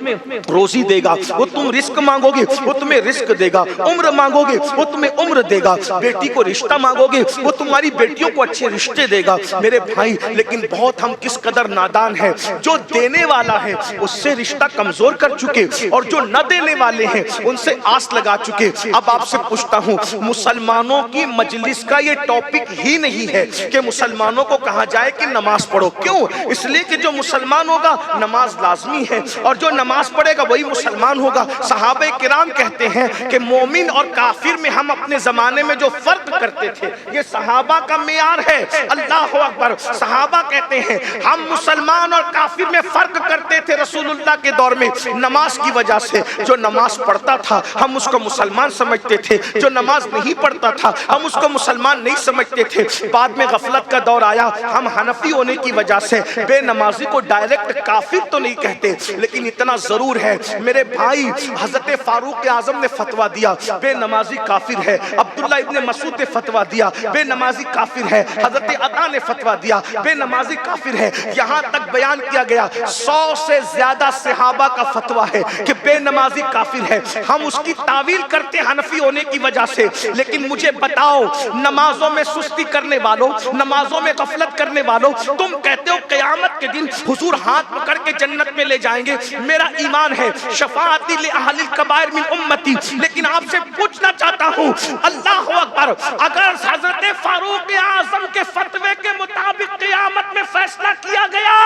روزی دے گا، وہ تم رزق مانگو گے وہ تمہیں رزق دے گا، عمر مانگو گے وہ تمہیں عمر دے گا، بیٹی کو رشتہ مانگو گے وہ تمہاری بیٹیوں کو اچھے رشتے دے گا۔ میرے بھائی لیکن بہت ہم کس قدر نادان ہیں، جو دینے والا ہے اس سے رشتہ کمزور کر چکے اور جو نہ دینے والے ہیں ان سے آس لگا چکے۔ اب آپ سے پوچھتا ہوں، مسلمانوں کی مجلس کا یہ ٹاپک ہی نہیں ہے کہ مسلمانوں کو کہا جائے کہ نماز پڑھو، کیوں؟ اس لیے کہ جو مسلمان ہوگا نماز لازمی ہے اور جو نماز پڑھے گا وہی مسلمان ہوگا۔ صحابہ کرام کہتے ہیں کہ مومن اور کافر میں ہم اپنے زمانے میں جو فرق کرتے تھے یہ صحابہ کا معیار ہے۔ اللہ اکبر، صحابہ کہتے ہیں ہم مسلمان اور کافر میں فرق کرتے تھے رسول اللہ کے دور میں نماز کی وجہ سے۔ جو نماز پڑھتا تھا ہم اس کو مسلمان سمجھتے تھے، جو نماز نہیں پڑھتا تھا ہم اس کو مسلمان نہیں سمجھتے تھے۔ بعد میں غفلت کا دور آیا، ہم حنفی ہونے کی وجہ سے بے نمازی کو ڈائریکٹ کافر تو نہیں کہتے، لیکن اتنا ضرور ہے میرے بھائی، حضرت فاروق اعظم نے فتویٰ دیا بے نمازی کافر ہے، عبداللہ ابن مسعود نے فتویٰ دیا بے نمازی کافر ہے، حضرت عطا نے فتویٰ دیا بے نمازی کافر ہے، یہاں تک بیان کیا گیا 100 سے زیادہ صحابہ کا فتویٰ ہے کہ بے نمازی کافر ہے۔ ہم اس کی تعویل کرتے حنفی ہونے کی وجہ سے، لیکن مجھے بتاؤ نمازوں میں سستی کرنے والوں، نمازوں میں غفلت کرنے والوں، تم کہتے ہو قیامت کے دن حضور ہاتھ پکڑ کے جنت میں لے جائیں گے، میرا ایمان ہے شفاعتی لأہل الکبائر من امتی، لیکن آپ سے پوچھنا چاہتا ہوں اللہ اکبر، اگر حضرت فاروق اعظم کے فتوے کے مطابق قیامت میں فیصلہ کیا گیا،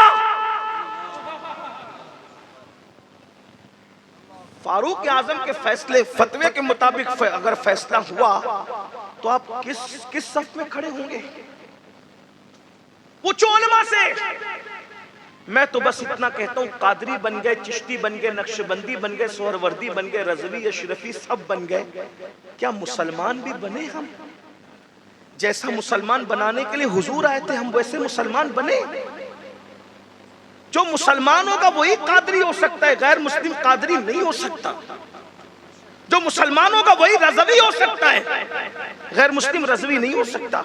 فاروق اعظم کے فیصلے فتوے کے مطابق اگر فیصلہ ہوا تو آپ کس صف میں کھڑے ہوں گے؟ پوچھو علماء سے۔ میں تو بس اتنا کہتا ہوں قادری بن گئے، چشتی بن گئے، نقشبندی بن گئے، سہروردی بن گئے، رضوی اشرفی سب بن گئے، کیا مسلمان بھی بنے؟ ہم جیسا مسلمان بنانے کے لیے حضور آئے تھے ہم ویسے مسلمان بنے؟ جو مسلمان ہوگا وہی قادری ہو سکتا ہے، غیر مسلم قادری نہیں ہو سکتا۔ جو مسلمان ہوگا وہی رضوی ہو سکتا ہے، غیر مسلم رضوی نہیں ہو سکتا۔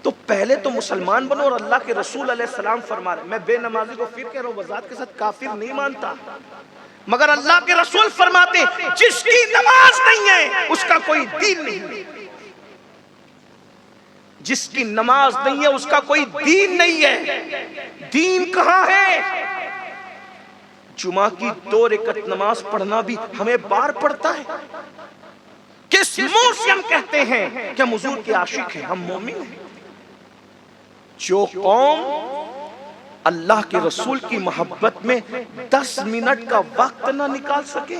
تو پہلے تو مسلمان بنو، اور اللہ کے رسول علیہ السلام فرما رہے، میں بے نمازی کو پھر کہہ رہا ہوں وضاحت کے ساتھ کافر نہیں مانتا، مگر اللہ کے رسول فرماتے جس کی نماز نہیں ہے اس کا کوئی دین نہیں، جس کی نماز نہیں ہے اس کا کوئی دین نہیں ہے۔ دین کہاں ہے؟ جمعہ کی 2 رکعت نماز پڑھنا بھی ہمیں بار پڑتا ہے۔ کس منہ سے ہم کہتے ہیں کہ ہم حضور کے عاشق ہیں، ہم مومن ہیں؟ جو قوم اللہ کے رسول کی محبت میں 10 منٹ کا وقت نہ نکال سکے،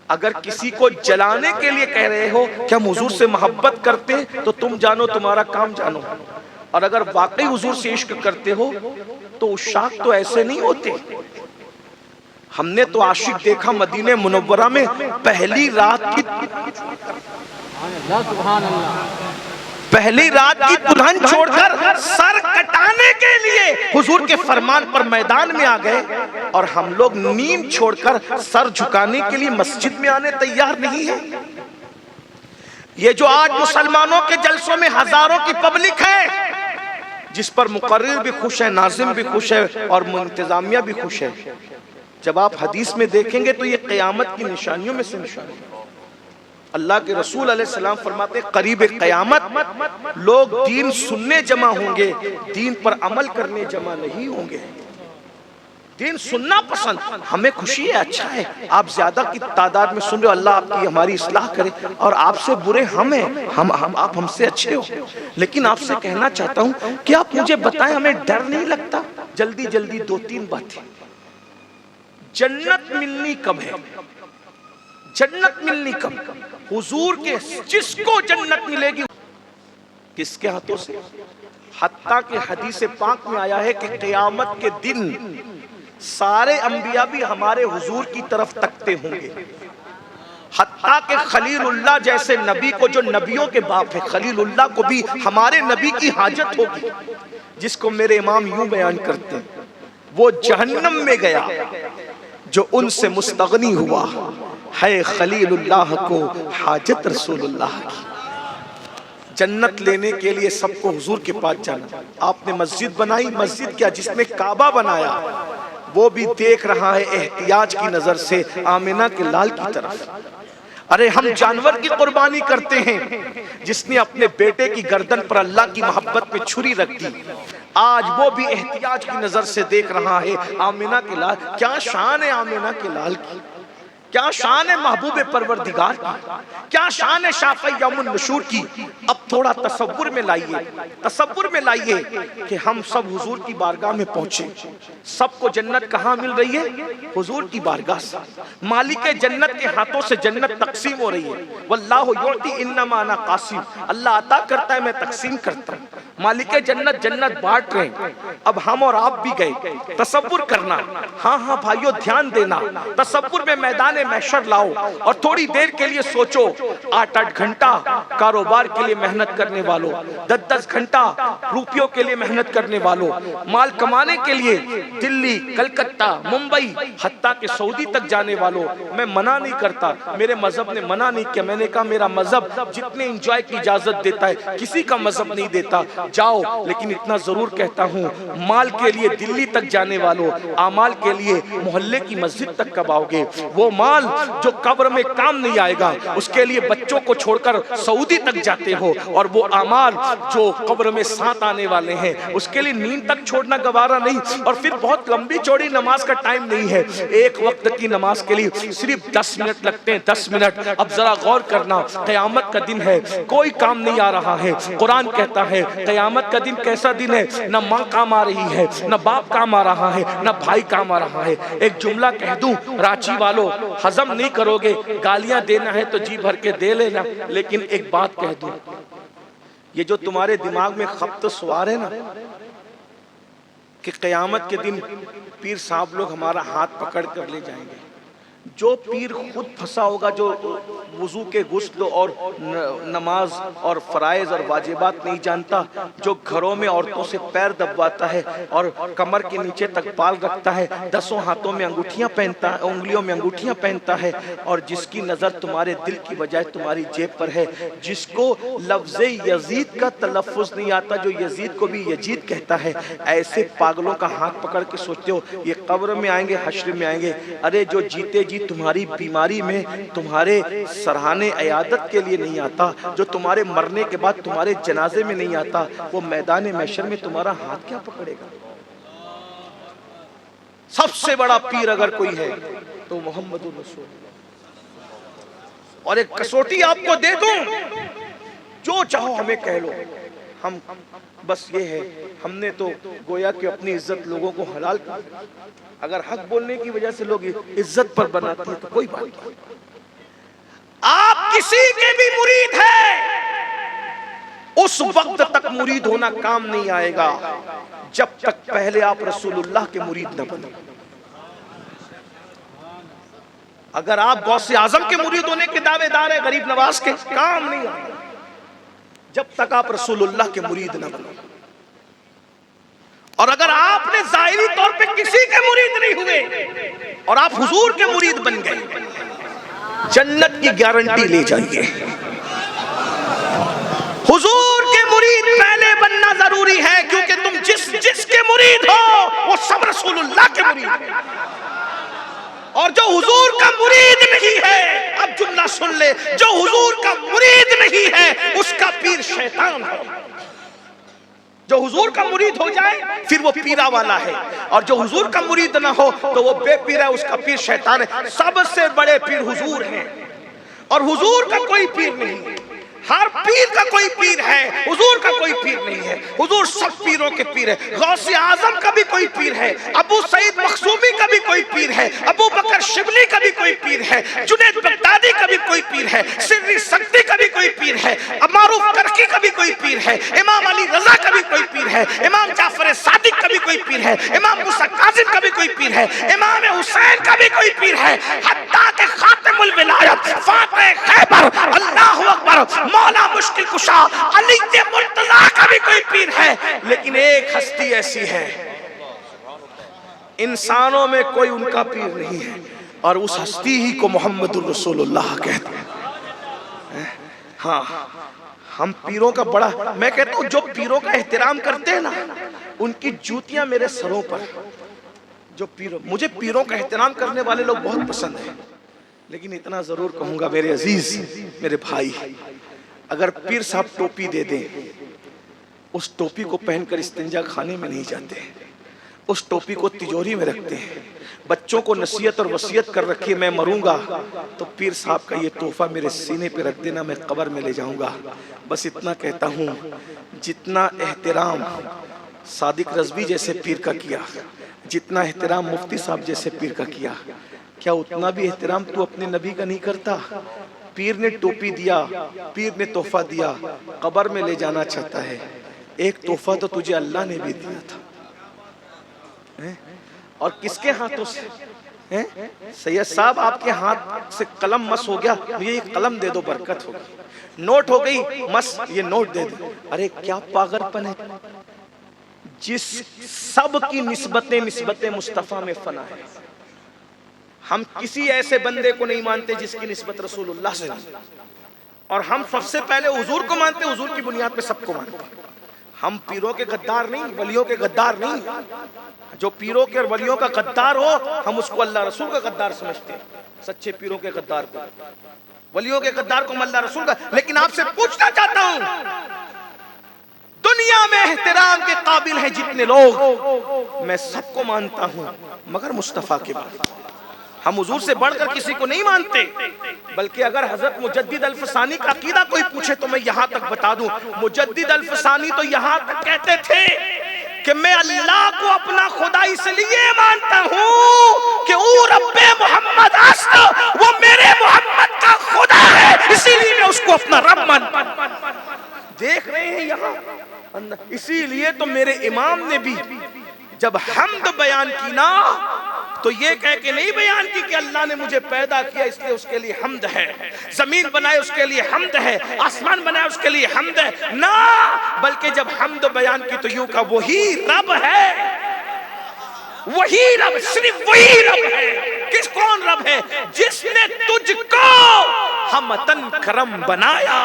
اگر کسی کو جلانے کے لیے کہہ رہے ہو کہ ہم حضور سے محبت کرتے تو تم جانو تمہارا کام جانو، اور اگر واقعی حضور سے عشق کرتے ہو تو عشاق تو ایسے نہیں ہوتے۔ ہم نے تو عاشق دیکھا مدینہ منورہ میں پہلی رات کی پہلی رات کی دلہن چھوڑ کر سر کٹانے کے لیے حضور کے فرمان پر میدان میں آ گئے، اور ہم لوگ نیند چھوڑ کر سر جھکانے کے لیے مسجد میں آنے تیار نہیں ہیں۔ یہ جو آج مسلمانوں کے جلسوں میں ہزاروں کی پبلک ہے، جس پر مقرر بھی خوش ہے، ناظم بھی خوش ہے اور انتظامیہ بھی خوش ہے، جب آپ حدیث میں دیکھیں گے تو یہ قیامت کی نشانیوں میں سے نشانی ہے۔ اللہ کے رسول علیہ السلام فرماتے ہیں قریب قیامت لوگ دین سننے جمع ہوں گے، دین پر عمل کرنے جمع نہیں ہوں گے۔ دین سننا پسند، ہمیں خوشی ہے، اچھا ہے، آپ زیادہ کی تعداد میں سن رہے ہو، اللہ آپ کی ہماری اصلاح کرے، اور آپ سے برے ہم ہیں، آپ ہم سے اچھے ہو، لیکن آپ سے کہنا چاہتا ہوں کہ آپ مجھے بتائیں ہمیں ڈر نہیں لگتا؟ جلدی جلدی دو تین باتیں۔ جنت ملنی کب ہے؟ جنت ملنی کب؟ حضور کے جس کو جنت ملے گی کس کے ہاتھوں سے؟ حتیٰ کہ حدیث پاک میں آیا ہے کہ قیامت کے دن سارے انبیاء بھی ہمارے حضور کی طرف تکتے ہوں گے، حتیٰ کہ خلیل اللہ جیسے نبی کو، جو نبیوں کے باپ ہے، خلیل اللہ کو بھی ہمارے نبی کی حاجت ہوگی، جس کو میرے امام یوں بیان کرتے ہیں، وہ جہنم میں گیا جو ان سے مستغنی ہوا، ہے خلیل اللہ کو حاجت رسول اللہ کی۔ جنت لینے کے لیے سب کو حضور کے پاس جانا۔ آپ نے مسجد بنائی، مسجد کیا، جس نے کعبہ بنایا وہ بھی دیکھ رہا ہے احتیاج کی نظر سے آمنہ کے لال کی طرف۔ ارے ہم جانور کی قربانی کرتے ہیں، جس نے اپنے بیٹے کی گردن پر اللہ کی محبت میں چھری رکھ دی، آج وہ بھی احتیاج کی نظر سے دیکھ رہا ہے آمنہ کے لال۔ کیا شان ہے آمنہ کے لال کی، کیا شان ہے محبوب پروردگار کی، کیا شان ہے شافع یوم النشور کی۔ اب تھوڑا تصور میں لائیے کہ ہم سب حضور کی بارگاہ میں پہنچے، سب کو جنت کہاں مل رہی ہے؟ حضور کی بارگاہ سے۔ مالک جنت کے ہاتھوں سے جنت تقسیم ہو رہی ہے، واللہ یعطی انما انا قاسم، اللہ عطا کرتا ہے میں تقسیم کرتا ہوں۔ مالک جنت جنت بانٹ رہے ہیں، اب ہم اور آپ بھی گئے۔ تصور کرنا، ہاں بھائیو دھیان دینا، تصور میں میدان محشر لاؤ اور تھوڑی دیر کے لیے سوچو، 8 گھنٹہ کاروبار کے لیے محنت کرنے والوں، 10 گھنٹہ روپیوں کے لیے محنت کرنے والوں، مال کمانے کے لیے دلی، کلکتہ، ممبئی، حتیٰ کہ سعودی تک جانے والوں۔ میں منع نہیں کرتا، میرے مذہب نے منع نہیں کیا، میں نے کہا میرا مذہب جتنے انجوائے کی اجازت دیتا ہے کسی کا مذہب نہیں دیتا، جاؤ، لیکن اتنا ضرور کہتا ہوں مال کے لیے دلی تک جانے والوں، اعمال کے لیے محلے کی مسجد تک کب آؤ گے؟ وہ مال جو قبر میں کام نہیں آئے گا، اس کے لیے بچوں کو چھوڑ کر سعودی تک جاتے ہو، اور وہ اعمال جو قبر میں ساتھ آنے والے ہیں اس کے لیے نیند تک چھوڑنا گوارا نہیں، اور پھر بہت لمبی چوڑی نماز کا ٹائم نہیں ہے، ایک وقت کی نماز کے لیے صرف 10 منٹ لگتے ہیں، 10 منٹ۔ اب ذرا غور کرنا، قیامت کا دن ہے، کوئی کام نہیں آ رہا ہے، قرآن کہتا ہے قیامت کا دن کیسا دن ہے، نہ ماں کام آ رہی ہے، نہ باپ کام آ رہا ہے، نہ بھائی کام آ رہا ہے۔ ایک جملہ کہہ دوں راچی والوں، ہضم نہیں کرو گے، گالیاں دینا ہے تو جی بھر کے دے لینا، لیکن ایک بات کہہ دوں، یہ جو تمہارے دماغ میں خبط سوار ہے نا کہ قیامت کے دن پیر صاحب لوگ ہمارا ہاتھ پکڑ کر لے جائیں گے، جو پیر خود پھنسا ہوگا، جو وضو کے غسل اور نماز اور فرائض اور واجبات نہیں جانتا، جو گھروں میں عورتوں سے پیر دبواتا ہے اور کمر کے نیچے تک بال رکھتا ہے، 10 ہاتھوں میں انگوٹھیاں پہنتا ہے، انگلیوں میں انگوٹھیاں پہنتا ہے، اور جس کی نظر تمہارے دل کی بجائے تمہاری جیب پر ہے، جس کو لفظ یزید کا تلفظ نہیں آتا، جو یزید کو بھی یزید کہتا ہے، ایسے پاگلوں کا ہاتھ پکڑ کے سوچتے ہو یہ قبر میں آئیں گے، حشر میں آئیں گے؟ ارے جو جیتے جی تمہاری بیماری میں تمہارے سرحانے عیادت کے لیے نہیں آتا، جو تمہارے مرنے کے بعد تمہارے جنازے میں نہیں آتا، وہ میدان محشر میں تمہارا ہاتھ کیا پکڑے گا؟ سب سے بڑا پیر اگر کوئی ہے تو محمد رسول۔ اور ایک کسوٹی آپ کو دے دوں، جو چاہو ہمیں کہہ لو، ہم بس یہ ہے، ہم نے تو گویا کہ اپنی عزت لوگوں کو حلال کر، اگر حق بولنے کی وجہ سے لوگ عزت پر بناتے ہیں تو کوئی بات نہیں۔ آپ کسی کے بھی مرید ہیں، اس وقت تک مرید ہونا کام نہیں آئے گا جب تک پہلے آپ رسول اللہ کے مرید نہ بنیں۔ اگر آپ غوث اعظم کے مرید ہونے کے دعوے دار ہیں، غریب نواز کے، کام نہیں آئے گا۔ جب تک آپ رسول اللہ کے مرید نہ بنو. اور اگر آپ نے ظاہری طور پہ کسی کے مرید نہیں ہوئے اور آپ حضور کے مرید بن گئے، جنت کی گارنٹی لے جائیے. حضور کے مرید پہلے بننا ضروری ہے، کیونکہ تم جس کے مرید ہو وہ سب رسول اللہ کے مرید ہیں. اور جو حضور کا مرید نہیں ہے، اب جملہ سن لے، جو حضور کا مرید نہیں ہے اس کا پیر شیطان ہے. جو حضور کا مرید ہو جائے پھر وہ پیرا والا ہے، اور جو حضور کا مرید نہ ہو تو وہ بے پیر ہے، اس کا پیر شیطان ہے. سب سے بڑے پیر حضور ہیں، اور حضور کا کوئی پیر نہیں ہے. ہر پیر کا کوئی پیر ہے، حضور کا کوئی پیر نہیں ہے. حضور سب پیروں کے پیر ہے. غوث اعظم کا بھی کوئی پیر ہے، ابو سعید مخزومی کا بھی کوئی پیر ہے، ابو بکر شبلی کا بھی کوئی پیر ہے، جنید بغدادی کا بھی کوئی پیر ہے، سری سکتی کا بھی کوئی پیر ہے، معروف کرکی کا بھی کوئی پیر ہے، امام علی رضا کا بھی کوئی پیر ہے، امام جعفر صادق کا بھی کوئی پیر ہے، امام موسیٰ کاظم کا بھی کوئی پیر ہے، امام حسین کا بھی کوئی پیر ہے، حتیٰ کہ خاتم الولایت فاتح خیبر، اللہ اکبر، مولا مشکل کشا علی مرتضیٰ کا بھی کوئی پیر ہے. لیکن ایک ہستی ایسی ہے انسانوں میں کوئی ان کا پیر نہیں ہے، اور اس ہستی ہی کو محمد الرسول اللہ کہتے ہیں. ہاں، ہم پیروں کا بڑا، میں کہتا ہوں جو پیروں کا احترام کرتے ہیں نا ان کی جوتیاں میرے سروں پر. جو پیروں، مجھے پیروں کا احترام کرنے والے لوگ بہت پسند ہیں، لیکن اتنا ضرور کہوں گا میرے عزیز، میرے بھائی، اگر پیر صاحب ٹوپی دے دیں، اس ٹوپی کو پہن کر استنجا خانے میں نہیں جاتے، اس ٹوپی کو تجوری میں رکھتے ہیں، بچوں کو نصیحت اور وصیت کر رکھیے میں مروں گا تو پیر صاحب کا یہ تحفہ میرے سینے پہ رکھ دینا، میں قبر میں لے جاؤں گا. بس اتنا کہتا ہوں، جتنا احترام صادق رضوی جیسے پیر کا کیا، جتنا احترام مفتی صاحب جیسے پیر کا کیا، کیا اتنا بھی احترام تو اپنے نبی کا نہیں کرتا؟ پیر نے ٹوپی دیا، پیر نے تحفہ دیا، قبر میں لے جانا چاہتا ہے. ایک تحفہ تو تجھے اللہ نے بھی دیا تھا، اور کس کے ہاتھوں سے؟ سید صاحب آپ کے ہاتھ سے قلم مس ہو گیا، مجھے یہ قلم دے دو برکت ہوگی. نوٹ ہو گئی مس، یہ نوٹ دے دو. ارے کیا پاگل پن ہے، جس سب کی نسبتیں مصطفیٰ میں فنا ہے. ہم کسی ایسے بندے کو نہیں مانتے جس کی نسبت رسول اللہ سے نہیں، اور ہم سب سے پہلے حضور کو مانتے، حضور کی بنیاد پہ سب کو مانتے. ہم پیروں کے غدار نہیں، ولیوں کے غدار نہیں. جو پیروں کے اور ولیوں کا غدار ہو ہم اس کو اللہ رسول کا غدار سمجھتے ہیں. سچے پیروں کے غدار کو، ولیوں کے غدار کو ہم اللہ رسول کا. لیکن آپ سے پوچھنا چاہتا ہوں، دنیا میں احترام کے قابل ہیں جتنے لوگ، میں سب کو مانتا ہوں مگر مصطفیٰ کے بعد. ہم حضور سے بڑھ کر کسی کو نہیں مانتے، بلکہ اگر حضرت مجدد الفسانی کا عقیدہ کوئی پوچھے تو میں یہاں تک بتا دوں. مجدد الفسانی تو یہاں تک کہتے تھے کہ میں اللہ کو اپنا خدا اس لیے مانتا ہوں کہ او رب محمد است، وہ میرے محمد کا خدا ہے، اسی لیے میں اس کو اپنا رب مانتا ہوں. دیکھ رہے ہیں یہاں، اسی لیے تو میرے امام نے بھی جب حمد بیان کی نا تو یہ کہہ کے نہیں بیان کی کہ اللہ نے مجھے پیدا کیا اس لیے اس کے لیے حمد ہے، زمین بنائے اس کے لیے حمد ہے، آسمان بنائے اس کے لیے حمد ہے، نہ، بلکہ جب حمد بیان کی تو یوں کہا وہی رب ہے، وہی رب، صرف وہی رب ہے. کس کون رب ہے؟ جس نے تجھ کو ہمتن کرم بنایا،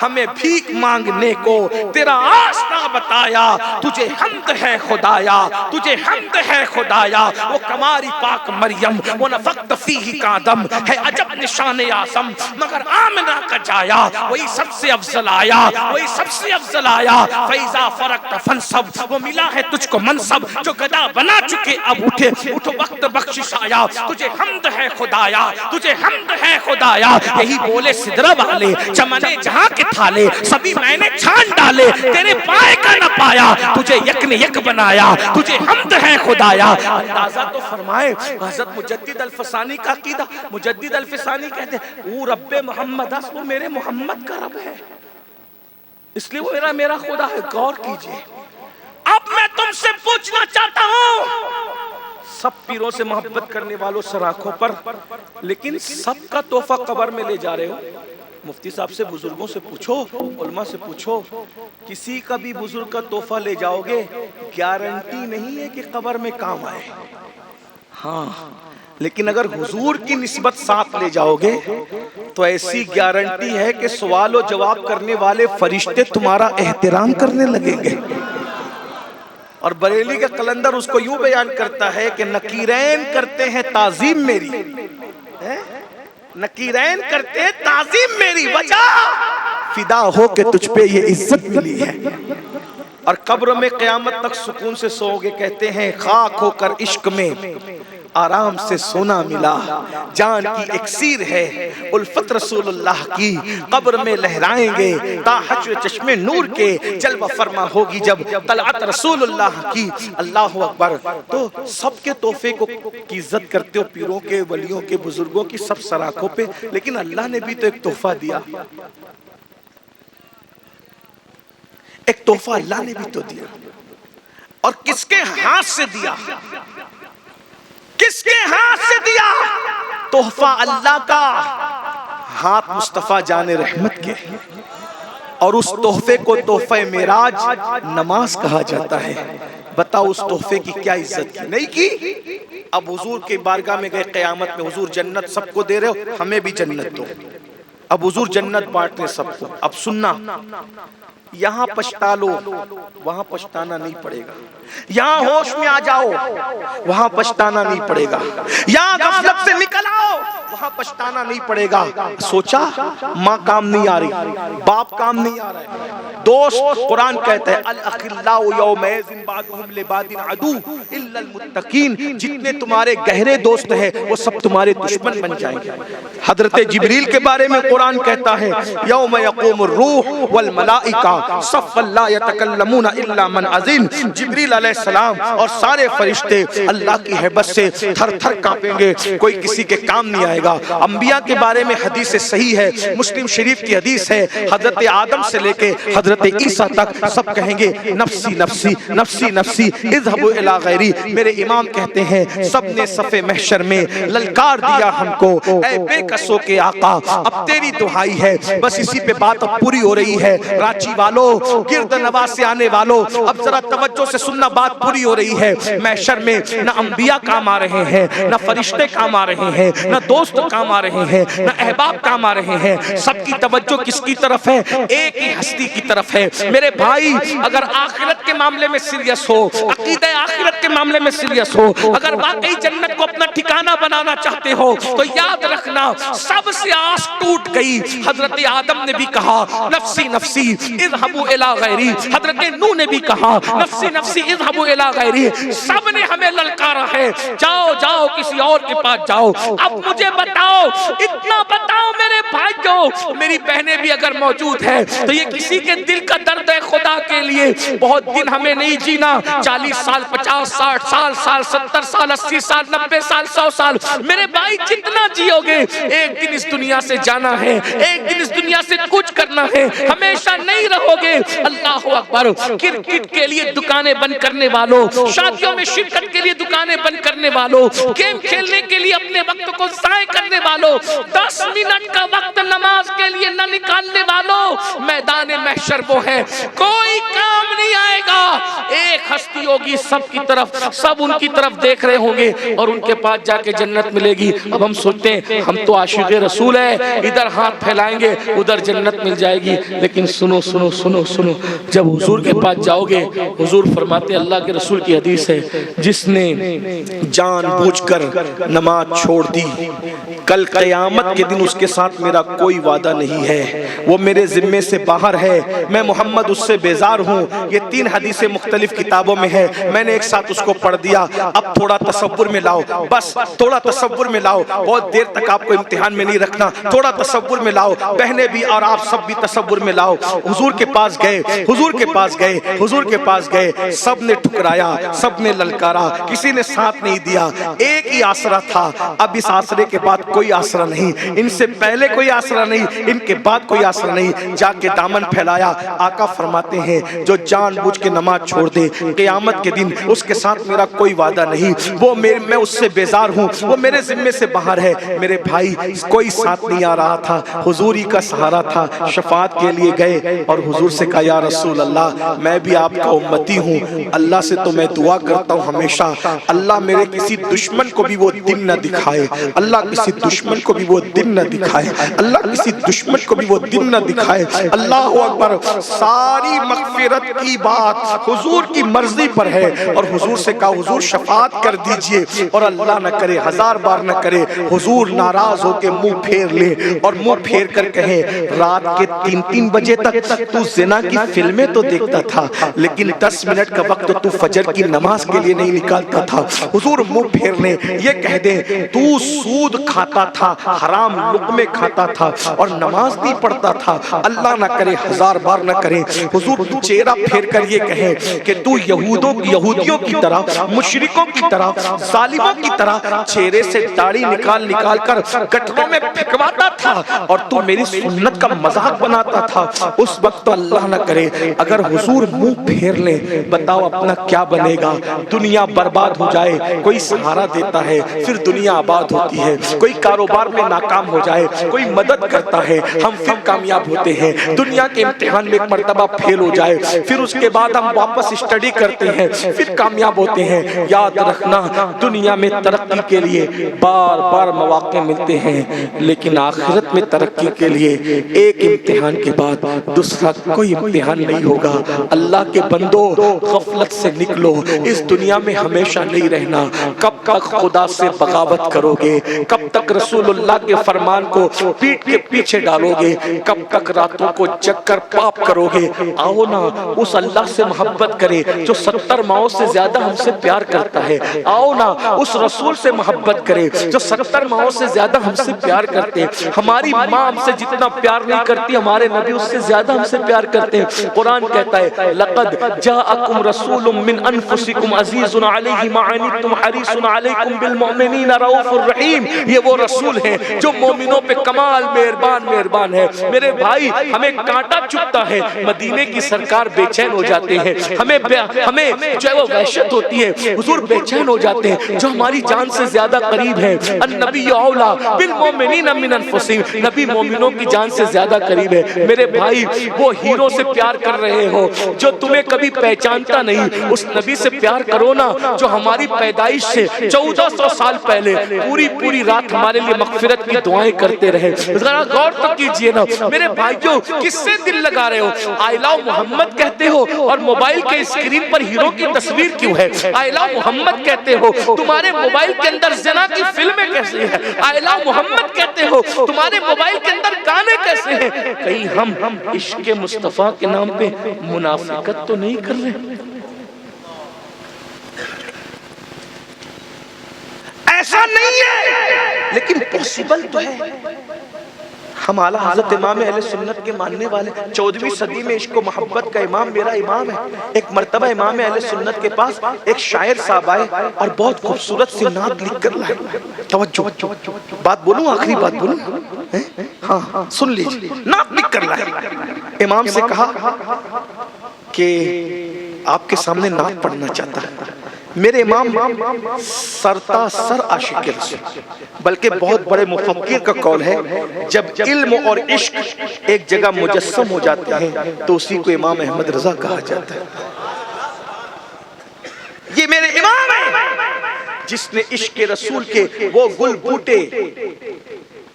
ہمیں بھیک مانگنے کو تیرا آسنا بتایا. تجھے حمد ہے خدایا، تجھے حمد ہے خدایا. وہ کماری پاک مریم، وہ نفقت فیہ کا دم ہے عجب نشان آسم، مگر آمنہ کا جایا وہی سب سے افضل آیا، وہی سب سے افضل آیا. فیضا فرقت فنصب، وہ ملا ہے تجھ کو منصب، جو گدا بنا چکے اب اٹھے، اٹھو وقت بخشش آیا. تجھے حمد ہے خدایا، تجھے حمد ہے خدایا. یہی بولے سدرہ والے، چمنے جہاں کے تھالے، سبھی میں نے چھان ڈالے، تیرے پائے کا نہ پایا، تجھے یک نے یک بنایا. تجھے حمد ہے خدایا. اندازہ تو فرمائے حضرت مجدد الفسانی کا عقیدہ. مجدد الفسانی کہتے ہیں وہ رب محمد ہے، وہ میرے محمد کا رب ہے، اس لیے وہ میرا خدا ہے. غور کیجئے. اب میں تم سے پوچھنا چاہتا ہوں، سب پیروں سے محبت کرنے والوں سر آنکھوں پر، لیکن سب کا تحفہ قبر میں لے جا رہے ہو. مفتی صاحب سے بزرگوں سے پوچھو، علماء سے پوچھو، کسی کا بھی بزرگ کا تحفہ لے جاؤ گے گارنٹی نہیں ہے کہ قبر میں کام آئے، ہاں لیکن اگر حضور کی نسبت ساتھ لے جاؤ گے تو ایسی گارنٹی ہے کہ سوال و جواب کرنے والے فرشتے تمہارا احترام کرنے لگیں گے۔ اور بریلی کا قلندر اس کو یوں بیان کرتا ہے کہ نکیرین کرتے ہیں تعظیم میری، نکیرین کرتے ہیں تعظیم میری، وجہ فدا ہو کہ تجھ پہ یہ عزت ملی ہے۔ اور قبر میں قیامت تک سکون سے سو گے، کہتے ہیں خاک ہو کر عشق میں آرام سے سونا ملا، جان کی اکسیر ہے الفت رسول اللہ کی، قبر میں لہرائیں گے تا حشر چشمے نور کے، جلوہ فرما ہوگی جب طلعت رسول اللہ کی۔ اللہ اکبر۔ تو سب کے تحفے کو کی عزت کرتے ہو، پیروں کے، ولیوں کے، بزرگوں کی سب سراخوں پہ، لیکن اللہ نے بھی تو ایک تحفہ دیا، ایک تحفہ اللہ نے بھی تو دیا، اور کس کے ہاتھ سے دیا؟ کس کے ہاتھ سے دیا؟ تحفہ اللہ کا، ہاتھ مصطفیٰ جان رحمت کے، اور اس تحفے کو تحفہ معراج نماز کہا جاتا ہے۔ بتاؤ اس تحفے کی کیا عزت کی؟ نہیں کی؟ اب حضور کے بارگاہ میں گئے قیامت میں، حضور جنت سب کو دے رہے ہو، ہمیں بھی جنت دو۔ اب حضور جنت بانٹ رہے سب کو۔ اب سننا، یہاں پچھتا لو وہاں پچھتانا نہیں پڑے گا، یہاں ہوش میں آ جاؤ وہاں پچھتانا نہیں پڑے گا، یہاں غفلت سے نکل آؤ وہاں پچھتانا نہیں پڑے گا۔ سوچا ماں کام نہیں آ رہی، باپ کام نہیں آ رہا ہے، دوست، قرآن کہتا ہے الاخلاء یومئذ بعضهم لبعض عدو الا المتقین، جتنے تمہارے گہرے دوست ہیں وہ سب تمہارے دشمن بن جائیں گے۔ حضرت جبریل کے بارے میں قرآن کہتا ہے یوم یقوم الروح والملائکہ صفا لا یتکلمون الا من اذن، جبریل علیہ السلام اور سارے فرشتے اللہ کی ہیبت سے تھر تھر کانپیں گے، کوئی کسی کے کام نہیں آئے گا۔ انبیاء کے بارے میں حدیث صحیح ہے، مسلم شریف کی حدیث ہے، حضرت آدم سے لے کے حضرت عیسیٰ تک سب کہیں گے نفسی نفسی نفسی نفسی اذهبوا الی غیری۔ میرے امام کہتے ہیں سب نے صف محشر میں للکار دیا ہم کو، اے بے کسوں کے آقا اب تیری دعائی ہے۔ بس اسی پہ بات اب پوری ہو رہی ہے، راچی والو، گرد نواز سے آنے والو، اب ذرا توجہ سے سننا، بات پوری ہو رہی ہے۔ محشر میں نہ انبیاء کام آ رہے ہیں، نہ فرشتے کام آ رہے ہیں، نہ دوست کام آ رہے ہیں، نہ احباب کام آ رہے ہیں، سب کی توجہ کس کی طرف ہے؟ ایک ہی ہستی کی طرف ہے۔ میرے بھائی اگر آخرت کے معاملے میں سیریس ہو، عقیدہ آخرت کے معاملے میں سیریس ہو، اگر واقعی جنت کو اپنا ٹھکانہ بنانا چاہتے ہو تو یاد رکھنا سب سے آس ٹوٹ گئی۔ حضرت آدم نے بھی کہا نفسی نفسی اذهبوا الی غیری، حضرت نوح نے بھی کہا نفسی نفسی اذهبوا الی غیری، سب نے ہمیں للکارا ہے جاؤ جاؤ کسی اور کے پاس جاؤ۔ اب مجھے بتاؤ، اتنا بتاؤ میرے بھائیوں، میری بہنیں بھی اگر موجود ہے تو یہ کسی کے دل کا درد ہے خدا کے لیے، بہت دن ہمیں نہیں جینا، 40 سال 50 60 سال 70 سال 80 سال 90 سال 100 سال، میرے بھائی جتنا جیو گے ایک دن اس دنیا سے جانا ہے، ایک دن اس دنیا سے کچھ کرنا ہے، ہمیشہ نہیں رہو گے۔ اللہ اکبر۔ کرکٹ کے لیے دکانیں بند کرنے والوں، شادیوں میں شرکت کے لیے دکانیں بند کرنے والوں، گیم کھیلنے کے لیے اپنے وقت کو ضائع کرنے والوں، 10 منٹ کا وقت نماز کے لیے نہ نکالنے والوں، میدان محشر وہ ہے کوئی کام نہیں آئے گا۔ ایک ہستی ہوگی سب کی طرف، سب ان کی طرف دیکھ رہے ہوں گے اور ان کے پاس جا کے جنت ملے گی۔ اب ہم سوچتے ہیں ہم تو عاشق رسول ہیں، ادھر ہاتھ پھیلائیں گے ادھر جنت مل جائے گی، لیکن سنو سنو سنو سنو، جب حضور کے پاس جاؤ گے حضور فرماتے، اللہ کے رسول کی حدیث ہے، جس نے جان بوجھ کر نماز چھوڑ دی کل قیامت کے دن اس کے ساتھ میرا کوئی وعدہ نہیں ہے، وہ میرے ذمے سے باہر ہے، میں محمد اس سے بیزار ہوں۔ یہ 3 حدیثیں مختلف کتابوں میں ہے، میں نے ایک ساتھ اس کو پڑھ دیا۔ اب تھوڑا تصور میں لاؤ، بس تھوڑا تصور میں لاؤ، بہت دیر تک آپ کو امتحان میں نہیں رکھنا، تھوڑا تصور میں لاؤ، بہنیں بھی اور آپ سب بھی تصور میں لاؤ۔ حضور کے پاس گئے، حضور کے پاس گئے، حضور کے پاس گئے، سب نے ٹھکرایا، سب نے للکارا، کسی نے ساتھ نہیں دیا، ایک ہی آسرا تھا۔ اب اس آسرے کے بعد کوئی آسرا نہیں، ان سے پہلے کوئی آسرا نہیں، ان کے بعد کوئی آسرا نہیں، جا کے دامن پھیلایا۔ آقا فرماتے ہیں جو جان بوجھ کے نماز چھوڑ دے قیامت قیامت کے دن اس کے ساتھ میرا کوئی وعدہ نہیں، وہ میں اس سے بیزار ہوں، وہ میرے ذمے سے باہر ہے۔ میرے بھائی کوئی ساتھ نہیں آ رہا تھا، حضور ہی کا سہارا تھا۔ شفاعت کے لیے گئے اور حضور سے کہا یا رسول اللہ میں بھی آپ کا امتی ہوں، اللہ سے تو میں دعا کرتا ہوں ہمیشہ، اللہ میرے کسی دشمن کو بھی وہ دن نہ دکھائے، اللہ کسی دشمن کو بھی وہ دن نہ دکھائے، اللہ کسی دشمن کو بھی وہ دن نہ دکھائے۔ اللہ اکبر، ساری مغفرت کی بات حضور کی مرضی پر ہے، اور حضور سے کہا حضور شفاعت کر دیجئے، اور اللہ نہ کرے، ہزار بار نہ کرے، حضور ناراض ہو کے منہ پھیر لے اور منہ پھیر کر کہے رات کے 3 بجے تک تو زنا کی فلمیں تو دیکھتا تھا، لیکن 10 منٹ کا وقت تو فجر کی نماز کے لیے نہیں نکالتا تھا۔ حضور منہ پھیر لے، یہ کہہ دے تو سود کھاتا تھا، حرام لقمے کھاتا تھا اور نماز نہیں پڑھتا تھا، اللہ نہ کرے، ہزار بار نہ کرے۔ حضور چہرہ پھیر کر یہ کہے کہ تو یہودیوں کی طرح، مشرکوں کی طرح، ظالموں کی طرح چہرے سے داڑھی نکال کر گٹروں میں پھینکواتا تھا اور تو میری سنت کا مذاق بناتا تھا۔ اس وقت تو اللہ نہ کرے اگر حضور منہ پھیر لیں، بتاؤ اپنا کیا بنے گا؟ دنیا برباد ہو جائے، کوئی سہارا دیتا ہے پھر دنیا آباد ہوتی ہے، کوئی کاروبار میں ناکام ہو جائے کوئی مدد کرتا ہے، ہم پھر کامیاب ہوتے ہیں۔ دنیا کے امتحان میں ایک مرتبہ فیل ہو جائے پھر اس کے بعد ہم واپس اسٹڈی کرتے ہیں، پھر کامیاب ہوتے ہیں۔ یاد رکھنا دنیا میں ترقی کے لیے بار بار مواقع ملتے ہیں، لیکن آخرت میں ترقی کے لیے ایک امتحان کے بعد دوسرا کوئی امتحان نہیں ہوگا۔ اللہ کے بندو غفلت سے نکلو، اس دنیا میں ہمیشہ نہیں رہنا۔ کب تک خدا سے بغاوت کرو گے؟ کب تک رسول اللہ کے فرمان کو پیٹ کے پیچھے ڈالو گے؟ کب تک راتوں کو جگ کر پاپ کرو گے؟ آؤ نا اس اللہ سے محبت کرے جو 70 ماؤں سے زیادہ ہم سے پیار کرتا ہے، آؤ نا اس رسول سے محبت کرے جو 70 ماؤں سے زیادہ ہم سے پیار کرتے ہیں۔ ہماری ماں ہم سے جتنا پیار نہیں کرتی، ہمارے نبی اس سے زیادہ ہم سے پیار کرتے ہیں۔ قرآن کہتا ہے لقد جاءکم رسول من انفسکم عزیز علیہ ما عنتم حریص علیکم بالمؤمنین رؤوف الرحیم۔ یہ وہ رسول ہیں جو مومنوں پہ کمال مہربان ہے۔ میرے بھائی ہمیں کانٹا چبھتا ہے، مدینے کی سرکار بے چین ہو جاتے ہیں، ہمیں جو ہے وہ وحشت ہوتی ہے، حضور بے چین ہو جاتے ہیں، جو ہماری جان سے زیادہ قریب ہے۔ النبی اولا بالمؤمنین من انفسہم، نبی مومنوں کی جان سے زیادہ قریب ہے۔ میرے بھائی وہ ہیرو سے پیار کر رہے ہو جو تمہیں کبھی پہچانتا نہیں، اس نبی سے پیار کرو نا جو ہماری پیدائش سے 1400 سال پہلے پوری رات ہمارے لیے مغفرت کی دعائیں کرتے رہے۔ ذرا غور تو کیجئے نا میرے بھائیوں، کس سے دل لگا رہے ہو؟ آئی لو محمد کہتے ہو اور موبائل کے اسکرین پر ہیرو کی تصویر کیوں ہے؟ آئی لو محمد کہتے ہو، تمہارے موبائل کے اندر زنا کی فلمیں کیسے ہیں؟ آئی لو محمد کہتے ہو، تمہارے موبائل کے اندر گانے کیسے ہیں؟ کہیں ہم عشق مصطفیٰ کے نام پہ منافقت تو نہیں کر رہے؟ ایسا نہیں ہے لیکن پوسیبل تو ہے۔ ہم اعلیٰ حضرت امام اہل سنت کے ماننے والے، 14ویں صدی میں عشق و محبت کا امام میرا امام ہے۔ ایک مرتبہ امام اہل سنت کے پاس ایک شاعر صاحب آئے اور بہت خوبصورت سی نعت لکھ کر لائے۔ توجہ، بات بولوں، آخری بات بولوں، ہاں سن لیجیے، نعت لکھ کر لائے۔ امام سے کہا کہ آپ کے سامنے نعت پڑھنا چاہتا ہے۔ میرے امام سرتا سر عاشق رسول، بلکہ بہت بڑے مفکر کا قول ہے جب علم اور عشق ایک جگہ مجسم ہو جاتے ہیں تو اسی کو امام احمد رضا کہا جاتا ہے۔ یہ میرے امام ہیں جس نے عشق رسول کے وہ گل بوٹے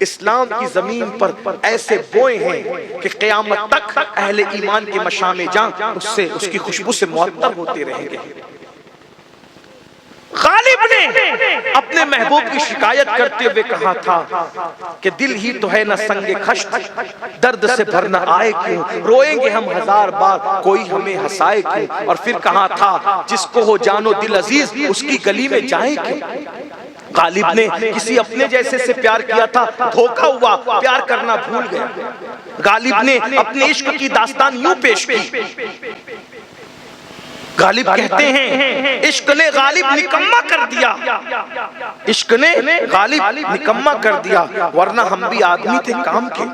اسلام کی زمین پر ایسے بوئے ہیں کہ قیامت تک اہل ایمان کے مشام جاں اس کی خوشبو سے معطر ہوتے رہیں گے۔ غالب نے اپنے محبوب کی شکایت کرتے ہوئے کہا تھا کہ دل ہی تو ہے نہ سنگ خشت، درد سے بھرنا آئے کیوں، روئیں گے ہم ہزار بار کوئی ہمیں ہنسائے کیوں۔ اور پھر کہا تھا جس کو ہو جانو دل عزیز اس کی گلی میں جائے کیوں۔ غالب نے کسی اپنے جیسے سے پیار کیا تھا، دھوکا ہوا، پیار کرنا بھول گیا۔ غالب نے اپنے عشق کی داستان یوں پیش کی۔ غالب کہتے ہیں عشق نے غالب نکمہ کر دیا، عشق نے غالب نکمہ کر دیا، ورنہ ہم بھی آدمی تھے کام کے۔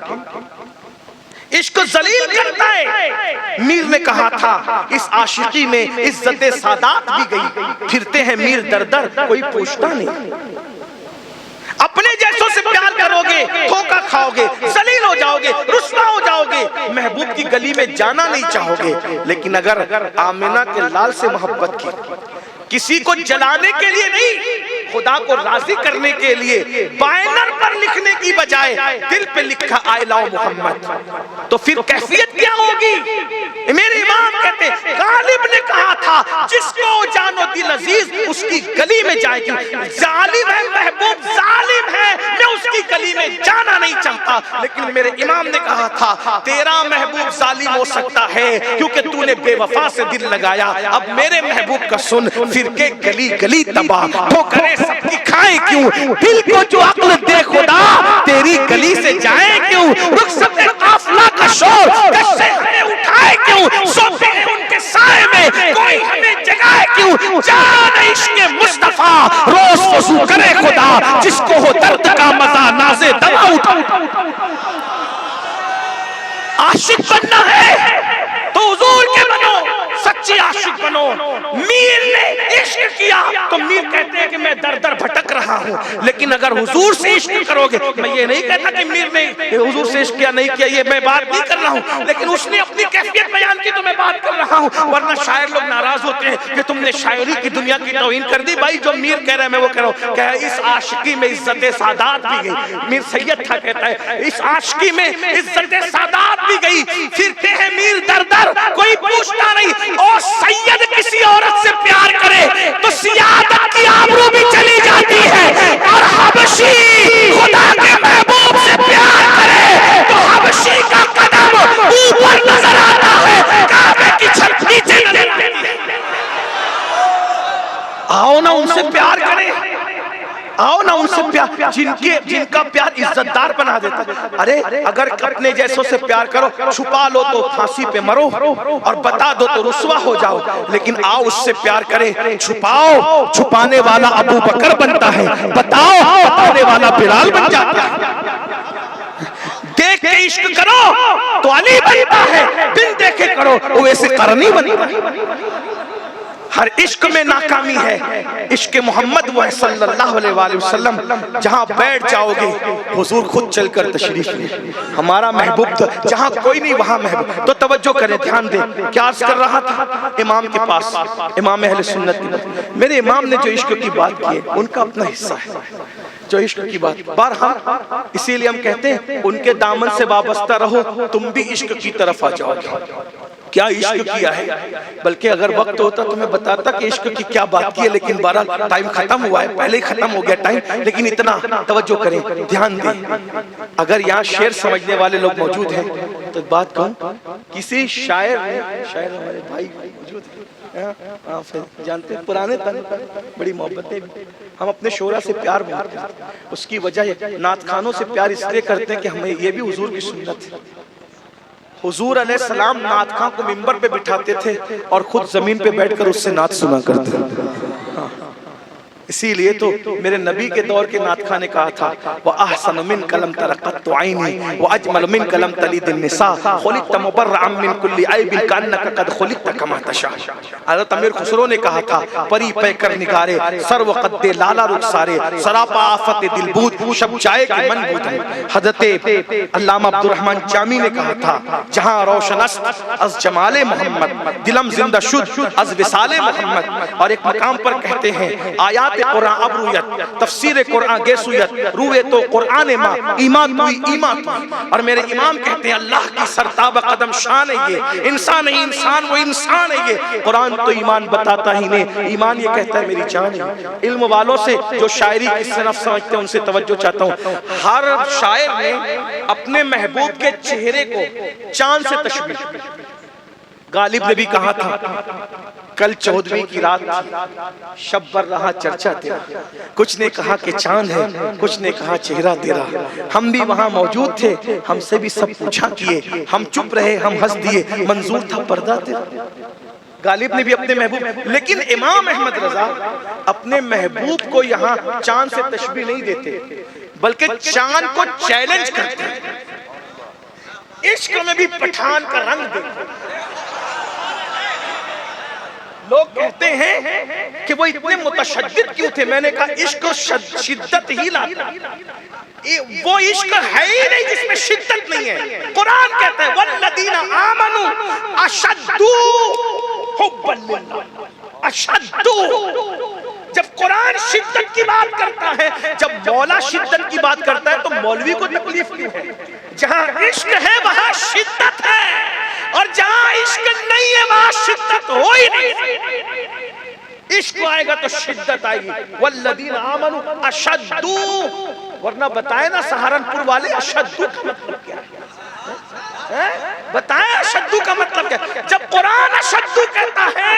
عشق ذلیل کرتا ہے۔ میر نے کہا تھا اس عاشقی میں عزت سادات بھی گئی، پھرتے ہیں میر در در کوئی پوچھتا نہیں۔ اپنے جیسوں سے پیار کرو گے دھوکہ کھاؤ گے، ذلیل ہو جاؤ گے، رسوا ہو جاؤ گے، محبوب کی گلی میں جانا نہیں چاہو گے۔ لیکن اگر آمنہ کے لال سے محبت کی، کسی کو جلانے کے لیے نہیں، خدا کو راضی کرنے کے لیے بینر پر لکھنے کی بجائے دل پہ لکھا آئی لو محمد، تو پھر کیفیت کیا ہوگی؟ میرے امام کہتے غالب نے کہا تھا جس کو جانو دل عزیز اس کی گلی میں جائے گی۔ ظالم ہے محبوب، ظالم ہے، میں اس کی گلی میں جانا نہیں چاہتا۔ لیکن میرے امام نے کہا تھا تیرا محبوب ظالم ہو سکتا ہے کیونکہ تو نے بے وفا سے دل لگایا، اب میرے محبوب کا سن، فرقے گلی گلی تباہ، ٹھوکریں سب کی کھائیں کیوں، دل کو جو عقل دے خدا تیری گلی سے جائیں کیوں، رخصت قافلہ کا شور کشے ہمیں اٹھائے کیوں، سوتے ہیں ان کے سائے میں کوئی ہمیں جگائے کیوں، جان عشق مصطفیٰ روز وضو کرے خدا جس کو ہو درد کا مزہ ناز دوا اٹھا۔ عاشق بننا ہے تو حضور کے بنو، سچی عاشق بنو۔ میر نے عشق کیا تو میر کہتے ہیں کہ میں در در بھٹک رہا ہوں، لیکن اگر حضور سے عشق کرو گے، میں یہ نہیں کہتا کہ میر نے حضور سے عشق کیا نہیں کیا، یہ میں بات نہیں کر رہا ہوں، لیکن اس نے اپنی کیفیت بیان کی تو میں بات کر رہا ہوں۔ ورنہ شاعر لوگ ناراض ہوتے ہیں کہ تم نے شاعری کی دنیا کی توہین کر دی۔ بھائی جو میر کہہ رہا ہے میں وہ کہہ رہا ہوں کہ اس عاشقی میں عزت سادات بھی گئی۔ میر سید تھا کہتا ہے اس عاشقی میں عزت سادات بھی گئی، پھرتے ہیں میر در در کوئی پوچھتا نہیں۔ اور سید کسی عورت سے پیار کرے تو سیادت کی آبرو بھی چلی جاتی ہے، اور حبشی خدا کے محبوب سے پیار کرے تو حبشی کا قدم اوپر نظر آتا ہے، کعبے کی چھت نیچے نظر آتی ہے۔ آؤ نا ان سے پیار کریں، آؤ نا ان سے پیار، جن کا پیار عزت دار بنا دیتا ہے۔ ارے اگر اپنے جیسوں سے پیار کرو، چھپا لو تو پھانسی پہ مرو اور بتا دو تو رسوا ہو جاؤ، لیکن آؤ اس سے پیار کریں۔ چھپاؤ، چھپانے والا ابو بکر بنتا ہے، بتاؤ، بتانے والا بلال بن جاتا ہے۔ دیکھ کے عشق کرو تو علی بنتا ہے، بن دیکھے کرو وہ ویسے قرنی بنتا ہے۔ ہر عشق میں ناکامی ہے، عشق محمد وہ ہے صلی اللہ علیہ وآلہ وسلم، جہاں بیٹھ جاؤ گے حضور خود چل کر تشریف لے۔ ہمارا محبوب تھا جہاں کوئی نہیں وہاں محبوب۔ تو توجہ کریں، دھیان دیں، کیا عرض کر رہا تھا؟ امام کے پاس، امام اہل سنت کی، میرے امام نے جو عشق کی بات کی ہے ان کا اپنا حصہ ہے، جو عشق کی بات بہرحال، اسی لیے ہم کہتے ہیں ان کے دامن سے وابستہ رہو، تم بھی عشق کی طرف آ جاؤ گے۔ کیا عشق کیا ہے، بلکہ اگر وقت ہوتا تو میں بتاتا کہ عشق کی کیا بات کی ہے، لیکن بہرحال ٹائم ختم ہوا ہے، پہلے ہی ختم ہو گیا ٹائم۔ لیکن اتنا توجہ کریں، دھیان دیں، اگر یہاں شعر سمجھنے والے لوگ موجود ہیں تو بات کہوں، کسی شاعر نے، شاعر ہمارے بھائی موجود ہیں، جانتے ہیں پرانے تن بڑی محبتیں، ہم اپنے شعرا سے پیار مانتے ہیں، اس کی وجہ نعت خانوں سے پیار اس لیے کرتے ہیں کہ ہمیں یہ بھی حضور کی سنت ہے۔ حضور علیہ السلام نعت خان کو منبر پہ بٹھاتے تھے اور خود زمین پہ بیٹھ کر اس سے نعت سنا کرتے تھے۔ اسی لیے تو میرے نبی کے دور کے نعت خان نے کہا تھا وَأَحْسَنُ مِنْكَ لَمْ تَرَ قَطُّ عَيْنِي وَأَجْمَلُ مِنْكَ لَمْ تَلِدِ النِّسَاءُ خُلِقْتَ مُبَرَّأً مِنْ كُلِّ عَيْبٍ كَأَنَّكَ قَدْ خُلِقْتَ كَمَا تَشَاءُ۔ حضرت امیر خسرو نے کہا تھا پری پے کر نگارے سر و قد لالا رخسارے سراپا آفت دل بود شب چائے کے من بود۔ حضرت علامہ عبدالرحمن جامی نے کہا تھا جہاں روشن است از جمال محمد دلم زندہ شد از وصال محمد۔ اور ایک مقام پر کہتے ہیں آیات قرآن ابرویت تفسیر قرآن گیسویت روئے تو قرآن ماں ایمان توی ایمان توی۔ اور میرے امام کہتے ہیں اللہ کی سرتاب قدم شان ہے یہ، انسان نہیں انسان وہ انسان ہے یہ، قرآن تو ایمان بتاتا ہی نہیں، ایمان یہ کہتا ہے میری جان ہے۔ علم والوں سے جو شاعری کس سے نفس سمجھتے ہیں ان سے توجہ چاہتا ہوں، ہر شاعر نے اپنے محبوب کے چہرے کو چاند سے تشبیہ، غالب نے بھی کہا تھا کل 14ویں کی رات شب بر رہا چرچا تیرا، کچھ نے کہا کہ چاند ہے کچھ نے کہا چہرہ تیرا، ہم بھی وہاں موجود تھے ہم سے بھی سب پوچھا کیے، ہم چپ رہے ہم ہنس دیے منظور تھا پردہ تیرا۔ غالب نے بھی اپنے محبوب، لیکن امام احمد رضا اپنے محبوب کو یہاں چاند سے تشبیہ نہیں دیتے بلکہ چاند کو چیلنج کرتے ہیں۔ عشق میں بھی پٹھان کا رنگ دیکھو. لوگ کہتے ہیں کہ وہ اتنے متشدد کیوں تھے. میں نے کہا عشق شدت ہی لاتا. وہ عشق ہے ہی نہیں جس میں شدت نہیں ہے. قرآن کہتا ہے والذین آمنوا اشد حبا للہ. اشد. جب قرآن شدت کی بات کرتا ہے, جب مولا شدت کی بات کرتا ہے, تو مولوی کو تکلیف کیوں ہے؟ جہاں عشق ہے وہاں شدت ہے, اور جہاں عشق نہیں ہے وہاں شدت ہو ہی نہیں. عشق آئے گا تو شدت آئے گی. والذین آمنوا اشد. ورنہ بتائے نا سہارنپور والے اشد کا مطلب کیا ہے؟ بتائیں اشد کا مطلب کیا ہے؟ جب قرآن اشد کہتا ہے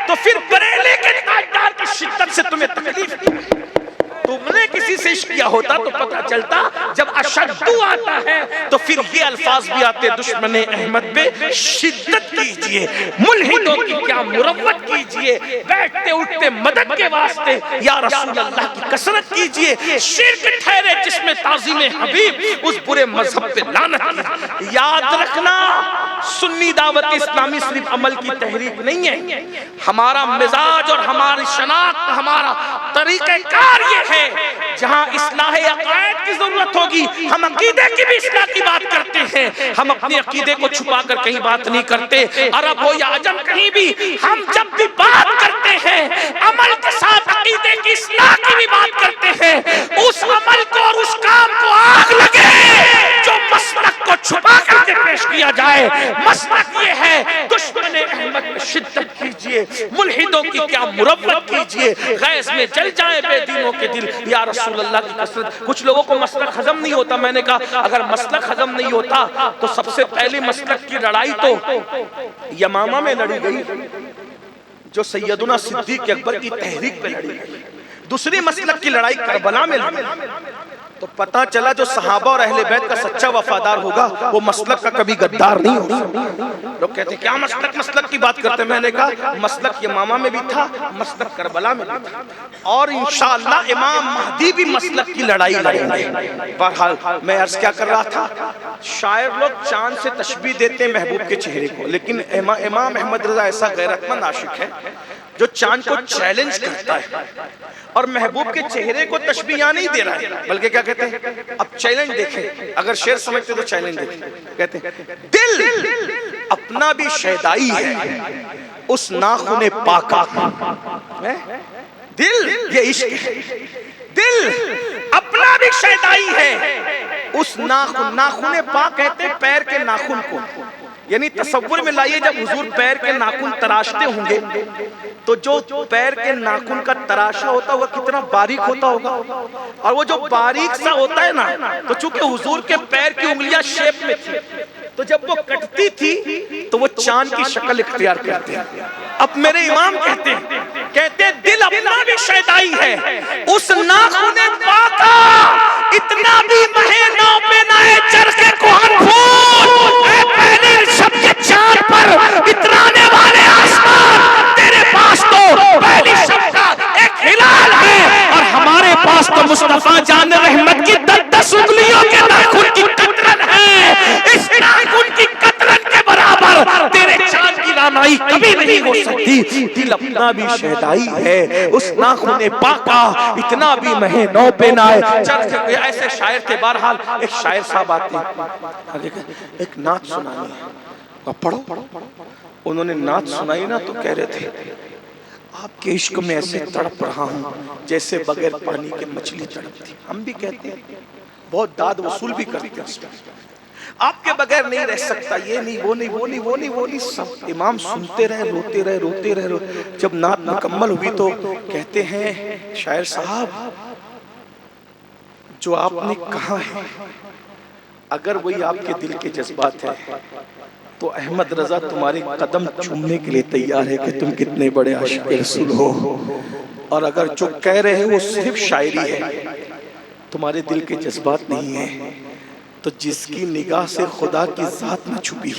تو پھر بریلے کے تاجدار کی شدت سے تمہیں تکلیف کیوں ہے؟ تم نے کسی سے عشق کیا ہوتا تو پتہ چلتا. جب اشد آتا ہے تو پھر یہ الفاظ بھی آتے, دشمن احمد پہ شدت کیجئے, ملحدوں کی کیا مروت کیجئے, بیٹھتے اٹھتے مدد کے واسطے یا رسول اللہ کی کثرت کیجئے. شرک ٹھہرے جس میں تعظیم حبیب, اس برے مذہب پہ لعنت. یاد رکھنا سنی دعوت اسلامی صرف عمل کی تحریک نہیں ہے. ہمارا مزاج اور ہماری شناخت, ہمارا طریقہ کار یہ ہے جہاں اصلاح عقائد کی ضرورت ہوگی ہم عقیدے کی بھی اصلاح کی بات کرتے ہیں. ہم اپنے عقیدے کو چھپا کر کہیں بات نہیں کرتے. عرب ہو یا عجم کہیں بھی ہم جب بھی بات کرتے ہیں عمل کے ساتھ عقیدے کی اصلاح کی بھی بات کرتے ہیں. اس عمل کو اور اس کام کو آگ لگے جو مسلک کو چھپا کر کے پیش کیا جائے. مسلک یہ ہے دشمن احمد میں شدت کیجئے, ملحدوں کی کیا مروت کیجئے, غیظ میں جل جائیں بے دینوں کے دل یا رسول اللہ کی کثرت. کچھ لوگوں کو مسلک ہضم نہیں ہوتا. میں نے کہا اگر مسلک ہضم نہیں ہوتا تو سب سے پہلی مسلک کی لڑائی تو یمامہ میں لڑی گئی جو سیدنا صدیق اکبر کی تحریک پہ لڑی گئی. دوسری مسلک کی لڑائی کربلا میں لڑی. تو پتہ چلا جو صحابہ اور اہل بیت کا سچا وفادار ہوگا وہ مسلک کا کبھی غدار نہیں ہوگا. لوگ کہتے ہیں کیا مسلک کی بات کرتے ہیں. میں نے کہا مسلک یمامہ میں بھی تھا, مسلک کربلا میں بھی تھا, اور انشاءاللہ امام مہدی بھی مسلک کی لڑائی لڑیں گے. بہرحال میں عرض کیا کر رہا تھا, شاعر لوگ چاند سے تشبیہ دیتے ہیں محبوب کے چہرے کو, لیکن امام احمد رضا ایسا غیرتمند عاشق ہے جو چاند کو چیلنج کرتا ہے اور محبوب کے چہرے کو تشبیہ نہیں دے رہا ہے, بلکہ کیا کہتے ہیں اب چیلنج دیکھیں. اگر شعر سمجھتے تو چیلنج دیکھیں. کہتے ہیں دل اپنا بھی شیدائی ہے اس ناخن پاکا. دل یہ عشق ہے, دل اپنا بھی شیدائی ہے اس ناخن پاک کہتے ہیں پیر کے ناخن کو. یعنی تصور میں لائیے جب حضور پیر کے ناخن تراشتے ہوں گے تو جو پیر کے ناخن کا تراشا ہوتا ہوگا کتنا باریک ہوتا ہوگا, اور وہ جو باریک سا ہوتا ہے نا, تو چونکہ حضور کے پیر کی انگلیاں شیپ میں تھی تو جب وہ کٹتی تھی تو وہ چاند کی شکل اختیار کرتے ہیں. اب میرے امام کہتے ہیں دل اپنا بھی شیدائی ہے اس ناخن پاکا اتنا بھی مہینوں پہ نئے چرخے کو ہر پھول. اے پہلے شب کے چاند پر اترانے والے آسمان, تیرے پاس تو پہلی شب کا ایک ہلال ہے اور ہمارے پاس تو مصطفیٰ جان رحمت کی 10 انگلیوں کے ناخن کی قطرن ہے. اس ناخن کی قطرن کے برابر تیرے چاند کی رانائی کبھی نہیں ہو سکتی. دل اپنا بھی شیدائی ہے اس ناخن پاکا اتنا بھی مہینوں پہ نائے چرخے. ایسے شاعر تھے. بہرحال ایک شاعر صاحب آتے ہیں, ایک نعت سنانی ہے, پڑھو. انہوں نے نعت سنائی نا تو کہہ رہے تھے آپ کے عشق میں ایسے تڑپ رہا ہوں جیسے بغیر پانی کے مچھلی تڑپتی. ہم بھی کہتے ہیں, بہت داد وصول بھی کرتے ہیں, آپ کے بغیر نہیں رہ سکتا, یہ نہیں وہ نہیں وہ نہیں وہ نہیں وہ نہیں. سب امام سنتے رہے, روتے رہے. جب نعت مکمل ہوئی تو کہتے ہیں شاعر صاحب جو آپ نے کہا ہے اگر وہی آپ کے دل کے جذبات ہیں تو احمد رضا تمہارے قدم چومنے کے لیے تیار ہے کہ تم کتنے بڑے عاشق رسول ہو. اور اگر جو کہہ رہے ہیں وہ صرف شاعری ہے, تمہارے دل کے جذبات نہیں ہیں, تو جس کی نگاہ سے خدا کی ذات نہ چھپی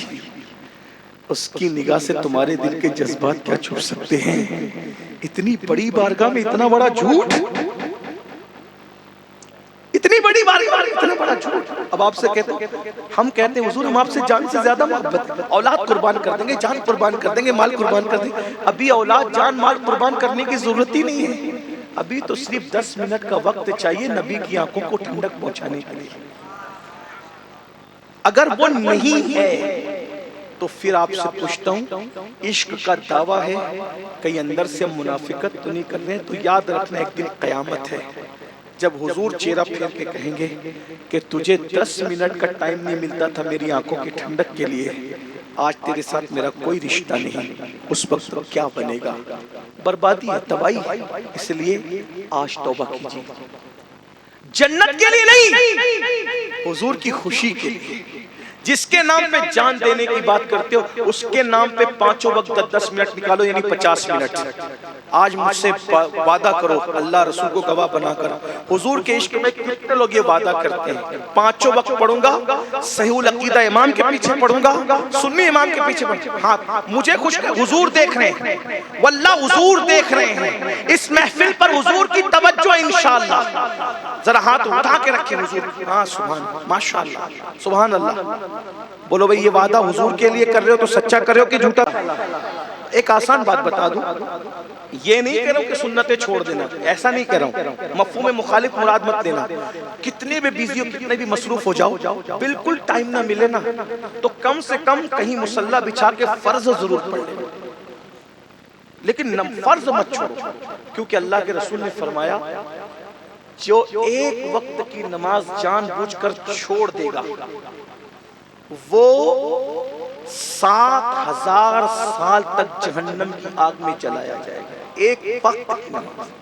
اس کی نگاہ سے تمہارے دل کے جذبات کیا چھپ سکتے ہیں. اتنی بڑی بارگاہ میں اتنا بڑا جھوٹ, اتنی بڑی اتنی باری اتنا بڑا جھوٹ. اب آپ سے کہتے ہیں, ہم کہتے ہیں حضور ہم آپ سے جان سے زیادہ محبت ہے, اولاد قربان کر دیں گے, جان قربان کر دیں گے, مال قربان کر دیں گے. ابھی اولاد جان مال قربان کرنے کی ضرورت ہی نہیں ہے, ابھی تو صرف 10 منٹ کا وقت چاہیے نبی کی آنکھوں کو ٹھنڈک پہنچانے کے لیے. اگر وہ نہیں ہے تو پھر آپ سے پوچھتا ہوں, عشق کا دعویٰ ہے, کہیں اندر سے ہم منافقت تو نہیں کر رہے ہیں؟ تو یاد رکھنا ایک دن قیامت ہے, جب حضور چہرہ پھیر کے کہیں گے کہ تجھے 10 منٹ کا ٹائم نہیں ملتا تھا میری آنکھوں کی ٹھنڈک کے لیے, آج تیرے ساتھ میرا کوئی رشتہ نہیں, اس وقت کیا بنے گا؟ بربادی ہے, تباہی ہے. اس لیے آج توبہ کیجیے, جنت کے لیے نہیں, حضور کی خوشی کے لیے. جس کے نام پہ جان دینے کی بات کرتے ہو اس کے نام پہ پانچوں وقت 10 منٹ نکالو, یعنی 50 منٹ. آج مجھ سے وعدہ کرو اللہ رسول کو گواہ بنا کر, حضور کے عشق میں کتنے لوگ یہ وعدہ کرتے ہیں, پانچوں وقت پڑھوں گا, صحیح العقیدہ امام کے پیچھے پڑھوں گا, سنی امام کے پیچھے پڑھوں گا. ہاں مجھے خوش کہ حضور دیکھ رہے ہیں, واللہ حضور دیکھ رہے ہیں, اس محفل پر حضور کی توجہ انشاءاللہ. ذرا ہاتھ اٹھا کے رکھیں حضور, ہاں سبحان ماشاءاللہ سبحان اللہ. بولو بھئی یہ وعدہ حضور کے لیے کر رہے ہو تو سچا کر رہے ہو کہ جھوٹا؟ ایک آسان بات بتا دوں, یہ نہیں کہہ رہا ہوں کہ سنتیں چھوڑ دینا, ایسا نہیں کہہ رہا ہوں, مفہوم مخالف مراد مت لینا. کتنے بھی بیزی ہو, کتنے بھی مصروف ہو جاؤ, بالکل ٹائم نہ ملے نا تو کم سے کم کہیں مصلی بچھا کے فرض ضرور پڑھ لیں, لیکن فرض مت چھوڑو, کیونکہ اللہ کے رسول نے فرمایا جو ایک وقت کی نماز جان بوجھ کر چھوڑ دے گا وہ 7000 سال تک جہنم کی آگ میں جلایا جائے گا. ایک وقت کی نماز,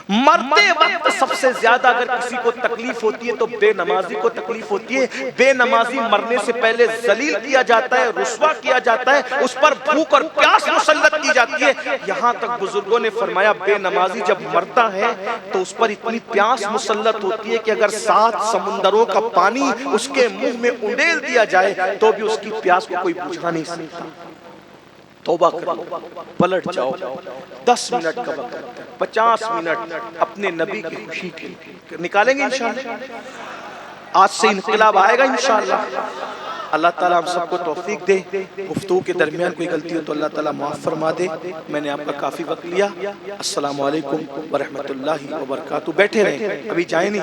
مرتے وقت سب سے زیادہ اگر کسی کو تکلیف ہوتی ہے تو بے نمازی کو تکلیف ہوتی ہے. بے نمازی مرنے سے پہلے ذلیل کیا جاتا ہے, رسوا کیا جاتا ہے, اس پر بھوک اور پیاس مسلط کی جاتی ہے. یہاں تک بزرگوں نے فرمایا بے نمازی جب مرتا ہے تو اس پر اتنی پیاس مسلط ہوتی ہے کہ اگر 7 سمندروں کا پانی اس کے منہ میں انڈیل دیا جائے تو بھی اس کی پیاس کو کوئی بجھا نہیں سکتا. توبہ کرو, پلٹ جاؤ, 10 منٹ کا وقت, 50 منٹ اپنے نبی کی خوشی کے نکالیں گے انشاءاللہ. آج سے انقلاب آئے گا انشاءاللہ. اللہ تعالیٰ ہم سب کو توفیق دے. گفتگو کے درمیان کوئی غلطی ہو تو اللہ تعالیٰ معاف فرما دے. میں نے آپ کا کافی وقت لیا. السلام علیکم ورحمۃ اللہ وبرکاتہ. بیٹھے رہیں, ابھی جائیں نہیں.